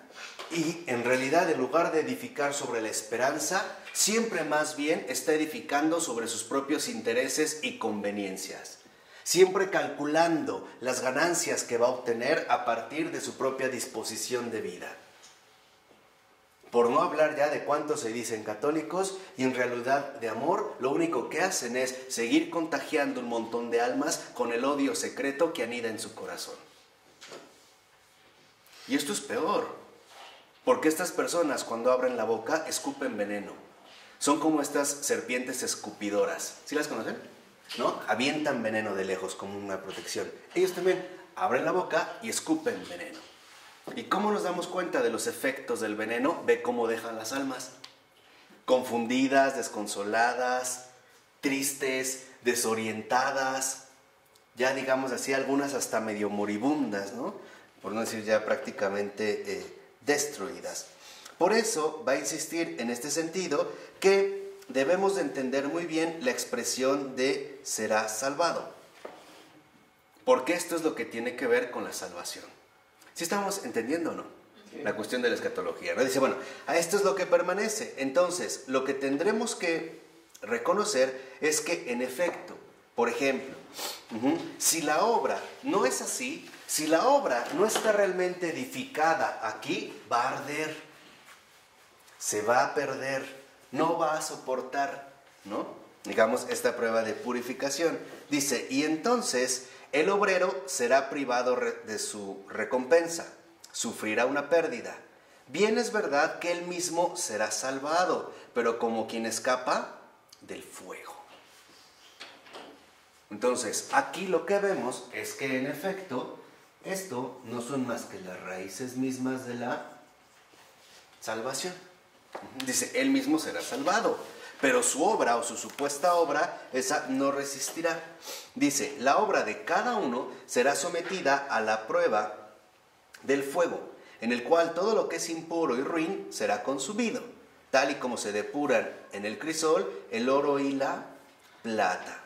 y en realidad en lugar de edificar sobre la esperanza, siempre más bien está edificando sobre sus propios intereses y conveniencias? Siempre calculando las ganancias que va a obtener a partir de su propia disposición de vida. Por no hablar ya de cuántos se dicen católicos y en realidad de amor, lo único que hacen es seguir contagiando un montón de almas con el odio secreto que anida en su corazón. Y esto es peor, porque estas personas cuando abren la boca escupen veneno. Son como estas serpientes escupidoras. ¿Sí las conocen? ¿No? Avientan veneno de lejos como una protección. Ellos también abren la boca y escupen veneno. ¿Y cómo nos damos cuenta de los efectos del veneno? Ve cómo dejan las almas. Confundidas, desconsoladas, tristes, desorientadas, ya digamos así, algunas hasta medio moribundas, ¿no? Por no decir ya prácticamente destruidas. Por eso va a insistir en este sentido que debemos de entender muy bien la expresión de será salvado. Porque esto es lo que tiene que ver con la salvación. ¿Sí estamos entendiendo o no? Sí. La cuestión de la escatología, ¿no? Dice, bueno, a esto es lo que permanece. Entonces, lo que tendremos que reconocer es que, en efecto, por ejemplo, si la obra no es así, si la obra no está realmente edificada aquí, va a arder, se va a perder, no va a soportar, ¿no? Digamos, esta prueba de purificación. Dice, y entonces el obrero será privado de su recompensa, sufrirá una pérdida. Bien es verdad que él mismo será salvado, pero como quien escapa del fuego. Entonces, aquí lo que vemos es que en efecto, esto no son más que las raíces mismas de la salvación. Dice, él mismo será salvado, pero su obra o su supuesta obra, esa no resistirá. Dice, la obra de cada uno será sometida a la prueba del fuego, en el cual todo lo que es impuro y ruin será consumido, tal y como se depuran en el crisol el oro y la plata.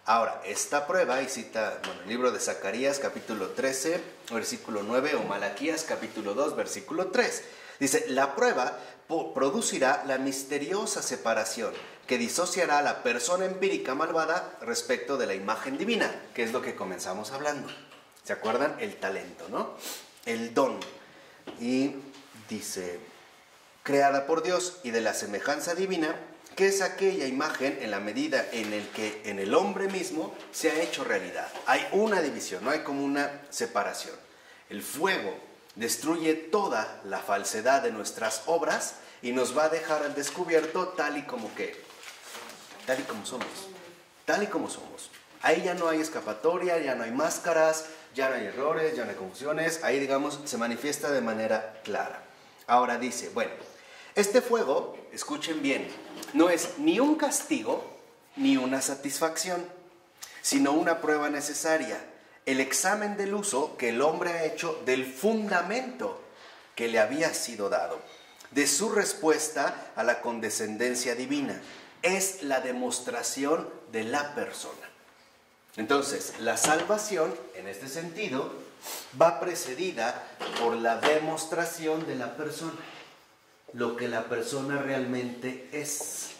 Ahora, esta prueba, y cita el libro de Zacarías capítulo 13, versículo 9, o Malaquías capítulo 2, versículo 3. Dice, la prueba producirá la misteriosa separación que disociará a la persona empírica malvada respecto de la imagen divina, que es lo que comenzamos hablando. ¿Se acuerdan? El talento, ¿no? El don. Y dice, creada por Dios y de la semejanza divina, que es aquella imagen en la medida en el que en el hombre mismo se ha hecho realidad. Hay una división, no hay como una separación. El fuego destruye toda la falsedad de nuestras obras y nos va a dejar al descubierto tal y como somos. Tal y como somos. Ahí ya no hay escapatoria, ya no hay máscaras, ya no hay errores, ya no hay confusiones. Ahí, digamos, se manifiesta de manera clara. Ahora dice, bueno, este fuego, escuchen bien, no es ni un castigo ni una satisfacción, sino una prueba necesaria, el examen del uso que el hombre ha hecho del fundamento que le había sido dado, de su respuesta a la condescendencia divina. Es la demostración de la persona. Entonces, la salvación, en este sentido, va precedida por la demostración de la persona, lo que la persona realmente es.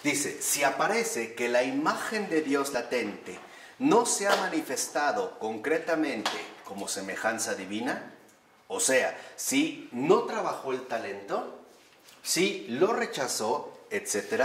Dice, si aparece que la imagen de Dios latente no se ha manifestado concretamente como semejanza divina, o sea, si no trabajó el talento, si lo rechazó, etc.,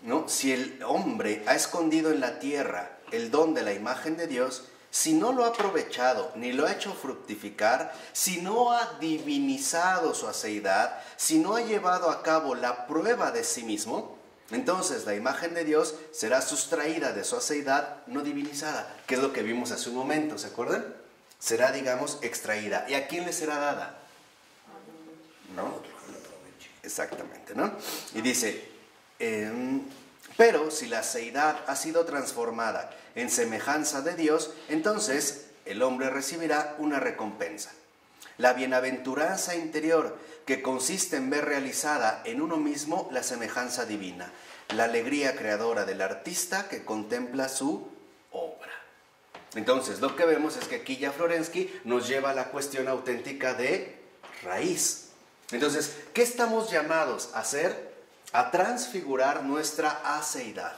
¿no? Si el hombre ha escondido en la tierra el don de la imagen de Dios, si no lo ha aprovechado ni lo ha hecho fructificar, si no ha divinizado su aceidad, si no ha llevado a cabo la prueba de sí mismo, Entonces la imagen de Dios será sustraída de su aceidad no divinizada, que es lo que vimos hace un momento, ¿se acuerdan? Será, digamos, extraída. ¿Y a quién le será dada? ¿No? Exactamente, ¿no? Y dice, pero si la aceidad ha sido transformada en semejanza de Dios, entonces el hombre recibirá una recompensa. La bienaventuranza interior, que consiste en ver realizada en uno mismo la semejanza divina, la alegría creadora del artista que contempla su obra. Entonces, lo que vemos es que aquí ya Florensky nos lleva a la cuestión auténtica de raíz. Entonces, ¿qué estamos llamados a hacer? A transfigurar nuestra aceidad,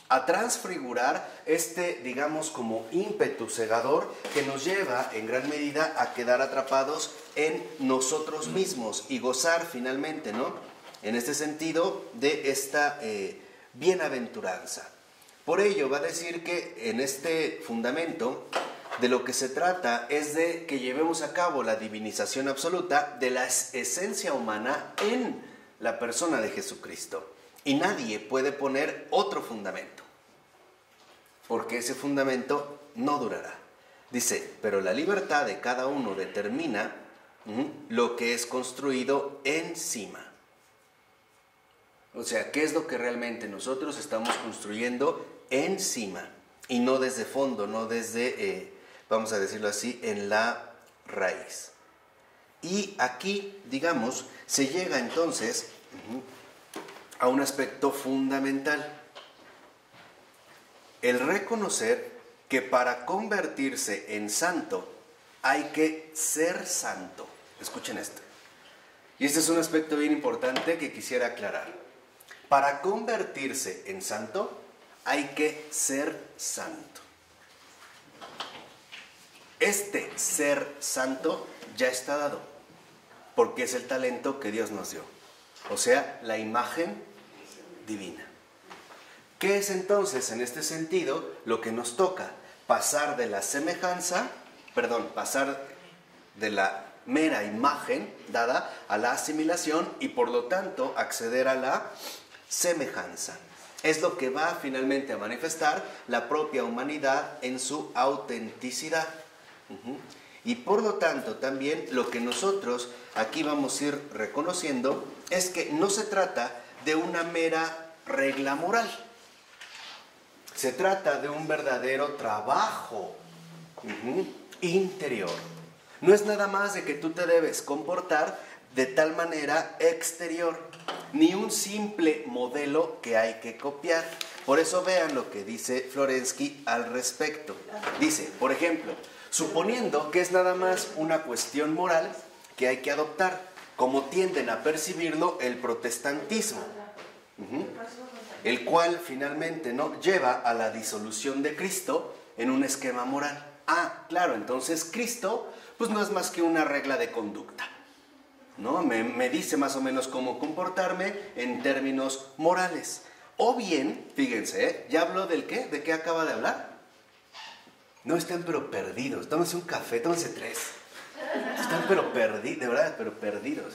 a transfigurar digamos, como ímpetu cegador que nos lleva en gran medida a quedar atrapados en nosotros mismos y gozar finalmente, ¿no? En este sentido de esta bienaventuranza. Por ello va a decir que en este fundamento de lo que se trata es de que llevemos a cabo la divinización absoluta de la esencia humana en la persona de Jesucristo. Y nadie puede poner otro fundamento, porque ese fundamento no durará. Dice, pero la libertad de cada uno determina lo que es construido encima. O sea, ¿qué es lo que realmente nosotros estamos construyendo encima? Y no desde fondo, no desde, vamos a decirlo así, en la raíz. Y aquí, digamos, se llega entonces a un aspecto fundamental. El reconocer que para convertirse en santo hay que ser santo. Escuchen esto. Y este es un aspecto bien importante que quisiera aclarar. Para convertirse en santo hay que ser santo. Este ser santo ya está dado, porque es el talento que Dios nos dio. O sea, la imagen divina. ¿Qué es entonces, en este sentido, lo que nos toca? Pasar de la pasar de la mera imagen dada a la asimilación y por lo tanto acceder a la semejanza. Es lo que va finalmente a manifestar la propia humanidad en su autenticidad. Y por lo tanto también lo que nosotros aquí vamos a ir reconociendo es que no se trata de una mera regla moral. Se trata de un verdadero trabajo interior. No es nada más de que tú te debes comportar de tal manera exterior, ni un simple modelo que hay que copiar. Por eso vean lo que dice Florensky al respecto. Dice, por ejemplo, suponiendo que es nada más una cuestión moral que hay que adoptar, como tienden a percibirlo el protestantismo, el cual finalmente no lleva a la disolución de Cristo en un esquema moral. Ah, claro, entonces Cristo pues no es más que una regla de conducta, ¿no? Me dice más o menos cómo comportarme en términos morales. O bien, fíjense, ¿ya habló del qué? ¿De qué acaba de hablar? No están pero perdidos. Tómense un café, tómense 3. Están pero perdidos, de verdad, pero perdidos,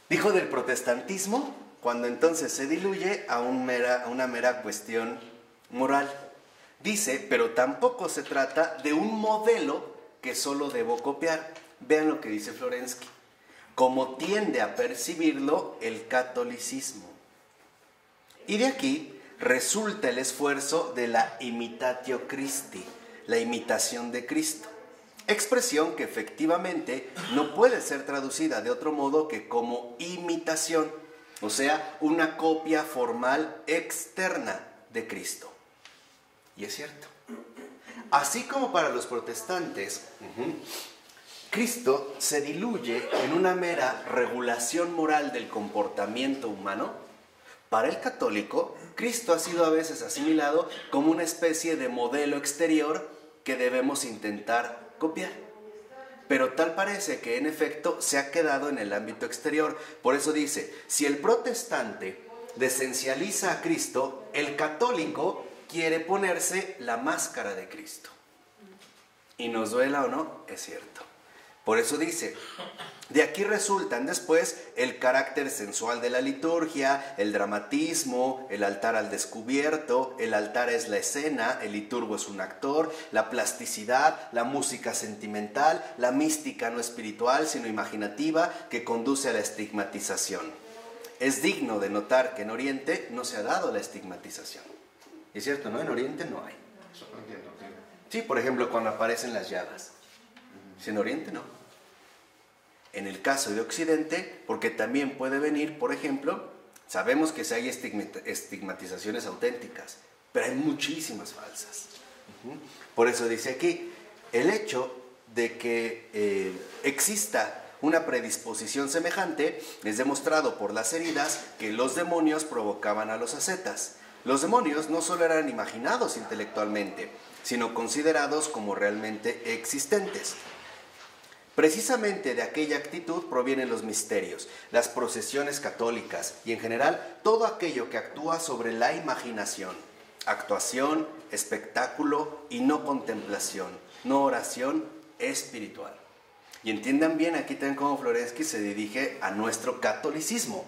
Dijo del protestantismo, cuando entonces se diluye a una mera cuestión moral. Dice, pero tampoco se trata de un modelo que solo debo copiar. Vean lo que dice Florensky. Como tiende a percibirlo el catolicismo. Y de aquí resulta el esfuerzo de la imitatio Christi, la imitación de Cristo. Expresión que efectivamente no puede ser traducida de otro modo que como imitación, o sea, una copia formal externa de Cristo. Y es cierto. Así como para los protestantes, Cristo se diluye en una mera regulación moral del comportamiento humano, para el católico, Cristo ha sido a veces asimilado como una especie de modelo exterior que debemos intentar copiar. Pero tal parece que en efecto se ha quedado en el ámbito exterior. Por eso dice, si el protestante desencializa a Cristo, el católico quiere ponerse la máscara de Cristo. Y nos duela o no, es cierto. Por eso dice, de aquí resultan después el carácter sensual de la liturgia, el dramatismo, el altar al descubierto, el altar es la escena, el liturgo es un actor, la plasticidad, la música sentimental, la mística no espiritual sino imaginativa que conduce a la estigmatización. Es digno de notar que en Oriente no se ha dado la estigmatización. Es cierto, ¿no? En Oriente no hay. Sí, por ejemplo, cuando aparecen las llagas. Si en Oriente no. En el caso de Occidente, porque también puede venir, por ejemplo, sabemos que sí hay estigmatizaciones auténticas, pero hay muchísimas falsas. Por eso dice aquí, el hecho de que exista una predisposición semejante es demostrado por las heridas que los demonios provocaban a los ascetas. Los demonios no solo eran imaginados intelectualmente, sino considerados como realmente existentes. Precisamente de aquella actitud provienen los misterios, las procesiones católicas y en general todo aquello que actúa sobre la imaginación, actuación, espectáculo y no contemplación, no oración espiritual. Y entiendan bien aquí también cómo Florensky se dirige a nuestro catolicismo.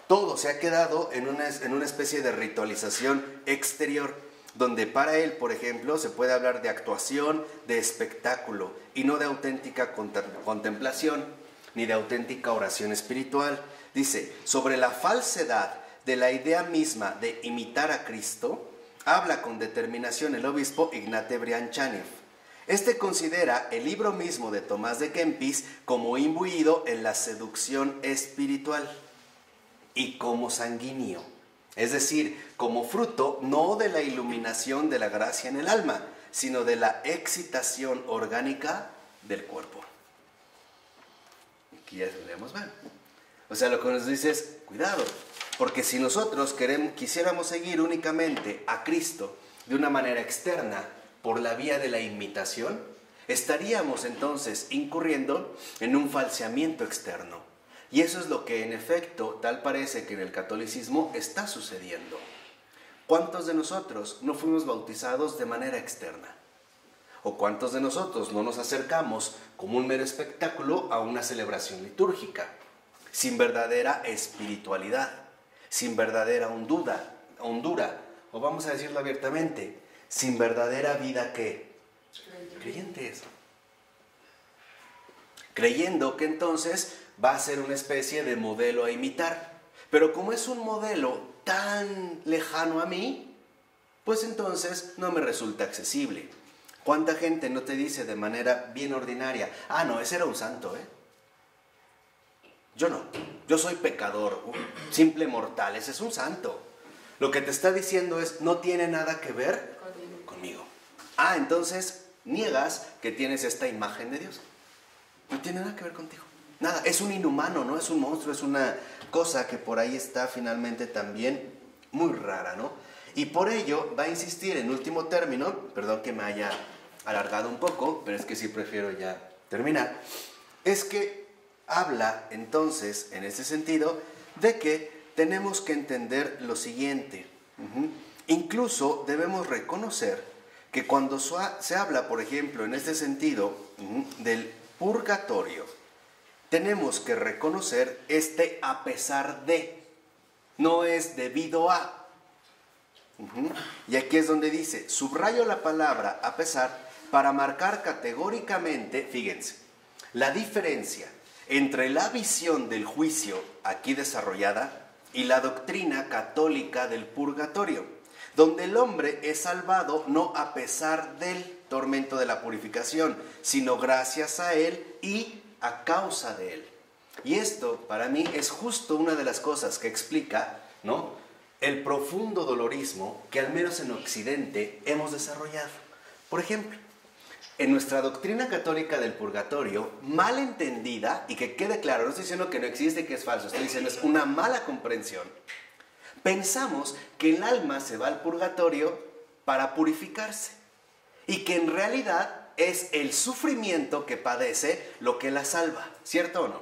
Todo se ha quedado en una especie de ritualización exterior, donde para él, por ejemplo, se puede hablar de actuación, de espectáculo, y no de auténtica contemplación, ni de auténtica oración espiritual. Dice, sobre la falsedad de la idea misma de imitar a Cristo, habla con determinación el obispo Ignate Brianchanev. Este considera el libro mismo de Tomás de Kempis como imbuido en la seducción espiritual y como sanguíneo. Es decir, como fruto no de la iluminación de la gracia en el alma, sino de la excitación orgánica del cuerpo. Aquí ya leemos mal. O sea, lo que nos dice es, cuidado, porque si nosotros quisiéramos seguir únicamente a Cristo de una manera externa por la vía de la imitación, estaríamos entonces incurriendo en un falseamiento externo. Y eso es lo que en efecto tal parece que en el catolicismo está sucediendo. ¿Cuántos de nosotros no fuimos bautizados de manera externa? ¿O cuántos de nosotros no nos acercamos como un mero espectáculo a una celebración litúrgica, sin verdadera espiritualidad, sin verdadera hondura, o vamos a decirlo abiertamente, sin verdadera vida ¿qué? Creyentes. Creyendo que entonces va a ser una especie de modelo a imitar. Pero como es un modelo tan lejano a mí, pues entonces no me resulta accesible. ¿Cuánta gente no te dice de manera bien ordinaria, ah, no, ese era un santo, Yo no, yo soy pecador, simple mortal, ese es un santo. Lo que te está diciendo es, no tiene nada que ver conmigo. Ah, entonces niegas que tienes esta imagen de Dios. No tiene nada que ver contigo. Nada, es un inhumano, no es un monstruo, es una cosa que por ahí está finalmente también muy rara, ¿no? Y por ello va a insistir en último término, perdón que me haya alargado un poco, pero es que sí prefiero ya terminar, es que habla entonces, en ese sentido, de que tenemos que entender lo siguiente. Incluso debemos reconocer que cuando se habla, por ejemplo, en este sentido, del purgatorio, tenemos que reconocer este a pesar de, no es debido a. Y aquí es donde dice, subrayo la palabra a pesar para marcar categóricamente, fíjense, la diferencia entre la visión del juicio aquí desarrollada y la doctrina católica del purgatorio, donde el hombre es salvado no a pesar del tormento de la purificación, sino gracias a él y a causa de él. Y esto para mí es justo una de las cosas que explica, ¿no?, el profundo dolorismo que al menos en Occidente hemos desarrollado. Por ejemplo, en nuestra doctrina católica del purgatorio, mal entendida, y que quede claro, no estoy diciendo que no existe y que es falso, estoy diciendo es una mala comprensión, pensamos que el alma se va al purgatorio para purificarse y que en realidad es el sufrimiento que padece lo que la salva, ¿cierto o no?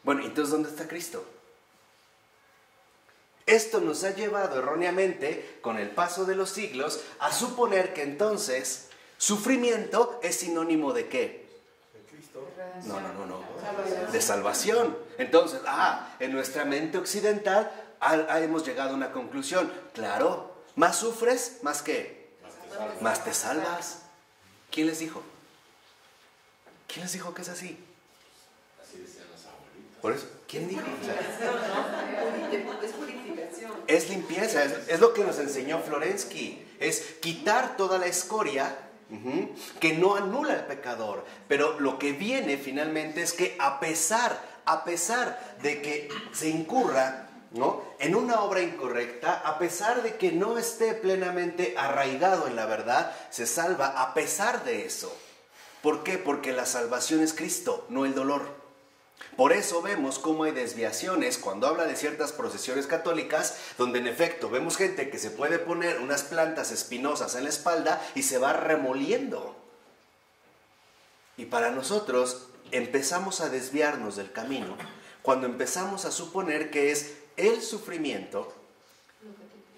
Bueno, entonces ¿dónde está Cristo? Esto nos ha llevado erróneamente, con el paso de los siglos, a suponer que entonces sufrimiento es sinónimo de ¿qué? No. De salvación. Entonces, en nuestra mente occidental hemos llegado a una conclusión. Claro, más sufres, más ¿qué? Más te salvas. ¿Quién les dijo? ¿Quién les dijo que es así? Así decían las abuelitas. Por eso, ¿quién dijo? Es purificación. Es limpieza, es lo que nos enseñó Florensky. Es quitar toda la escoria que no anula al pecador. Pero lo que viene finalmente es que a pesar de que se incurra, ¿no?, en una obra incorrecta, a pesar de que no esté plenamente arraigado en la verdad, se salva a pesar de eso. ¿Por qué? Porque la salvación es Cristo, no el dolor. Por eso vemos cómo hay desviaciones cuando habla de ciertas procesiones católicas, donde en efecto vemos gente que se puede poner unas plantas espinosas en la espalda y se va remoliendo. Y para nosotros empezamos a desviarnos del camino cuando empezamos a suponer que es el sufrimiento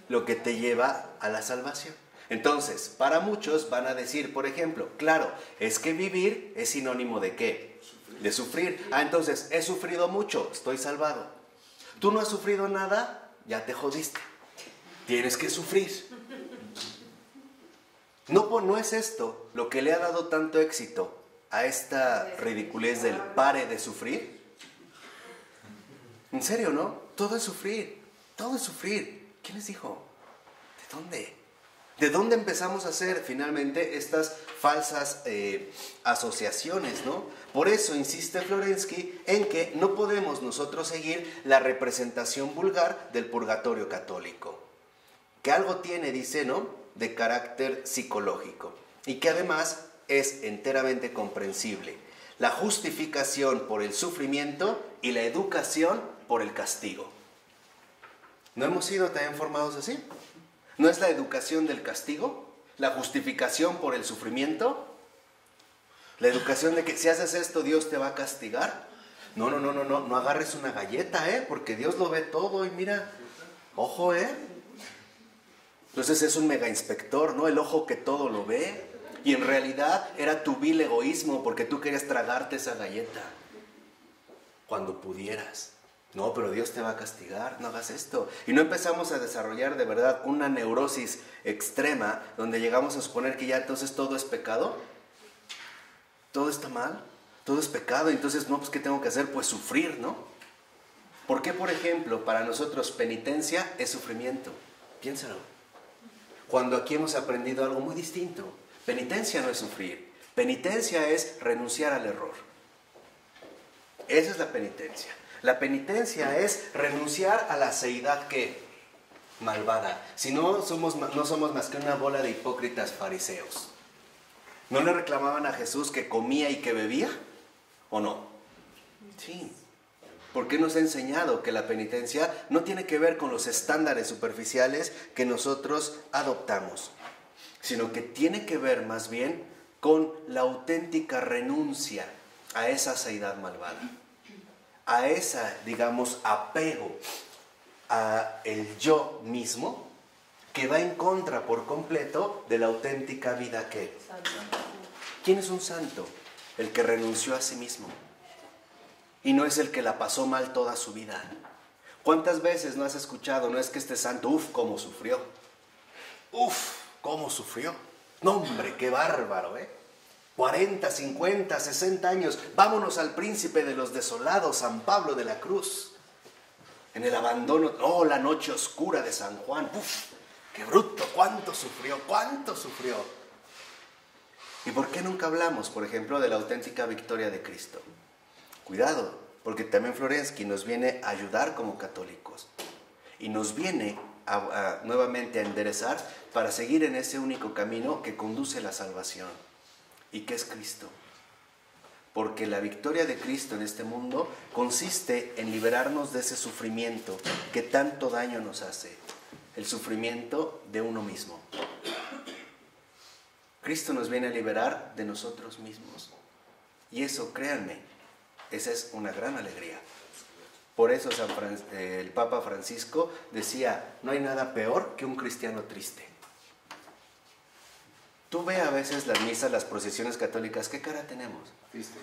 lo que te lleva a la salvación. Entonces, para muchos van a decir, por ejemplo, claro, es que vivir es sinónimo ¿de qué? De sufrir. Entonces, he sufrido mucho, estoy salvado. ¿Tú no has sufrido nada? Ya te jodiste. Tienes que sufrir. No es esto lo que le ha dado tanto éxito a esta ridiculez del pare de sufrir. En serio, ¿no? Todo es sufrir. Todo es sufrir. ¿Quién les dijo? ¿De dónde? ¿De dónde empezamos a hacer finalmente estas falsas asociaciones, ¿no? Por eso insiste Florensky en que no podemos nosotros seguir la representación vulgar del purgatorio católico, que algo tiene, dice, ¿no?, de carácter psicológico y que además es enteramente comprensible. La justificación por el sufrimiento y la educación por el castigo. ¿No hemos sido también formados así? ¿No es la educación del castigo? ¿La justificación por el sufrimiento? ¿La educación de que si haces esto Dios te va a castigar? No agarres una galleta, porque Dios lo ve todo y mira, ojo, Entonces es un mega inspector, ¿no? El ojo que todo lo ve. Y en realidad era tu vil egoísmo porque tú querías tragarte esa galleta cuando pudieras. No, pero Dios te va a castigar, no hagas esto. Y no empezamos a desarrollar de verdad una neurosis extrema donde llegamos a suponer que ya entonces todo es pecado. Todo está mal, todo es pecado. Entonces, no, pues ¿qué tengo que hacer? Pues sufrir, ¿no? ¿Por qué, por ejemplo, para nosotros penitencia es sufrimiento? Piénsalo. Cuando aquí hemos aprendido algo muy distinto. Penitencia no es sufrir. Penitencia es renunciar al error. Esa es la penitencia. La penitencia es renunciar a la aceidad que malvada. Si no somos más que una bola de hipócritas fariseos. ¿No le reclamaban a Jesús que comía y que bebía? ¿O no? Sí. Porque nos ha enseñado que la penitencia no tiene que ver con los estándares superficiales que nosotros adoptamos, sino que tiene que ver más bien con la auténtica renuncia a esa aceidad malvada. A esa, digamos, apego a el yo mismo que va en contra por completo de la auténtica vida que... ¿Quién es un santo? El que renunció a sí mismo. Y no es el que la pasó mal toda su vida. ¿Cuántas veces no has escuchado? No es que este santo, cómo sufrió. Cómo sufrió. No, hombre, qué bárbaro, 40, 50, 60 años. Vámonos al príncipe de los desolados, San Pablo de la Cruz. En el abandono, la noche oscura de San Juan. ¡Qué bruto! ¡Cuánto sufrió! ¡Cuánto sufrió! ¿Y por qué nunca hablamos, por ejemplo, de la auténtica victoria de Cristo? Cuidado, porque también Florensky nos viene a ayudar como católicos. Y nos viene nuevamente a enderezar para seguir en ese único camino que conduce a la salvación. ¿Y qué es Cristo? Porque la victoria de Cristo en este mundo consiste en liberarnos de ese sufrimiento que tanto daño nos hace, el sufrimiento de uno mismo. Cristo nos viene a liberar de nosotros mismos. Y eso, créanme, esa es una gran alegría. Por eso el Papa Francisco decía, no hay nada peor que un cristiano triste. Tú ve a veces las misas, las procesiones católicas, ¿qué cara tenemos? Tristes.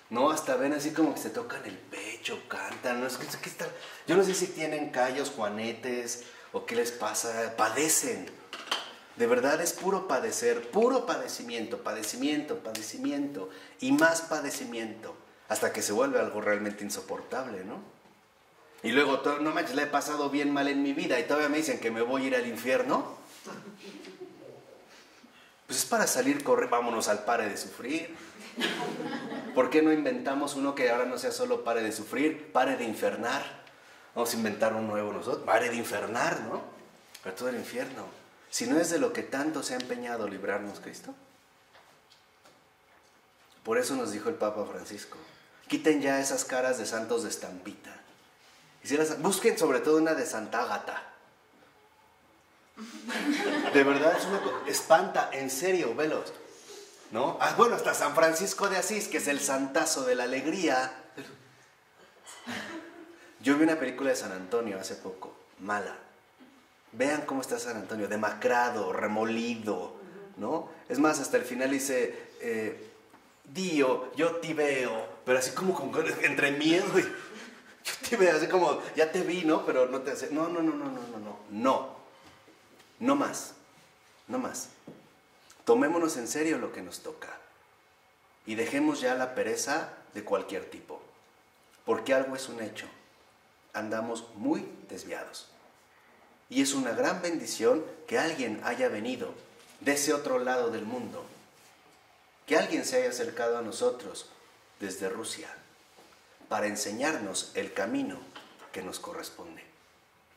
No, hasta ven así como que se tocan el pecho, cantan, ¿no? Yo no sé si tienen callos, juanetes, o qué les pasa, padecen. De verdad es puro padecer, puro padecimiento, padecimiento, padecimiento, y más padecimiento, hasta que se vuelve algo realmente insoportable, ¿no? Y luego, no manches, la he pasado bien mal en mi vida, y todavía me dicen que me voy a ir al infierno. Pues es para salir, vámonos al pare de sufrir. ¿Por qué no inventamos uno que ahora no sea solo pare de sufrir, pare de infernar? Vamos a inventar un nuevo nosotros, pare de infernar, ¿no? Para todo el infierno. Si no es de lo que tanto se ha empeñado librarnos Cristo. Por eso nos dijo el Papa Francisco, quiten ya esas caras de santos de estampita. Busquen sobre todo una de Santa Ágata. De verdad, espanta, en serio, velos. ¿No? Ah, bueno, hasta San Francisco de Asís, que es el santazo de la alegría. Yo vi una película de San Antonio hace poco, mala. Vean cómo está San Antonio, demacrado, remolido, ¿no? Es más, hasta el final dice, Dio, yo te veo, pero así como entre miedo y... Yo te veo, así como, ya te vi, ¿no? Pero no te hace... No, no más, no más. Tomémonos en serio lo que nos toca y dejemos ya la pereza de cualquier tipo, porque algo es un hecho, andamos muy desviados. Y es una gran bendición que alguien haya venido de ese otro lado del mundo, que alguien se haya acercado a nosotros desde Rusia para enseñarnos el camino que nos corresponde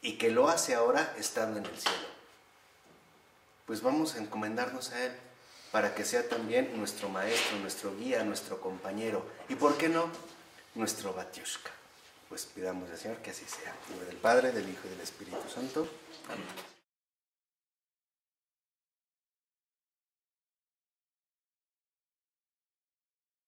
y que lo hace ahora estando en el cielo. Pues vamos a encomendarnos a Él para que sea también nuestro maestro, nuestro guía, nuestro compañero y, ¿por qué no?, nuestro Batiushka. Pues pidamos al Señor que así sea. En nombre del Padre, del Hijo y del Espíritu Santo. Amén.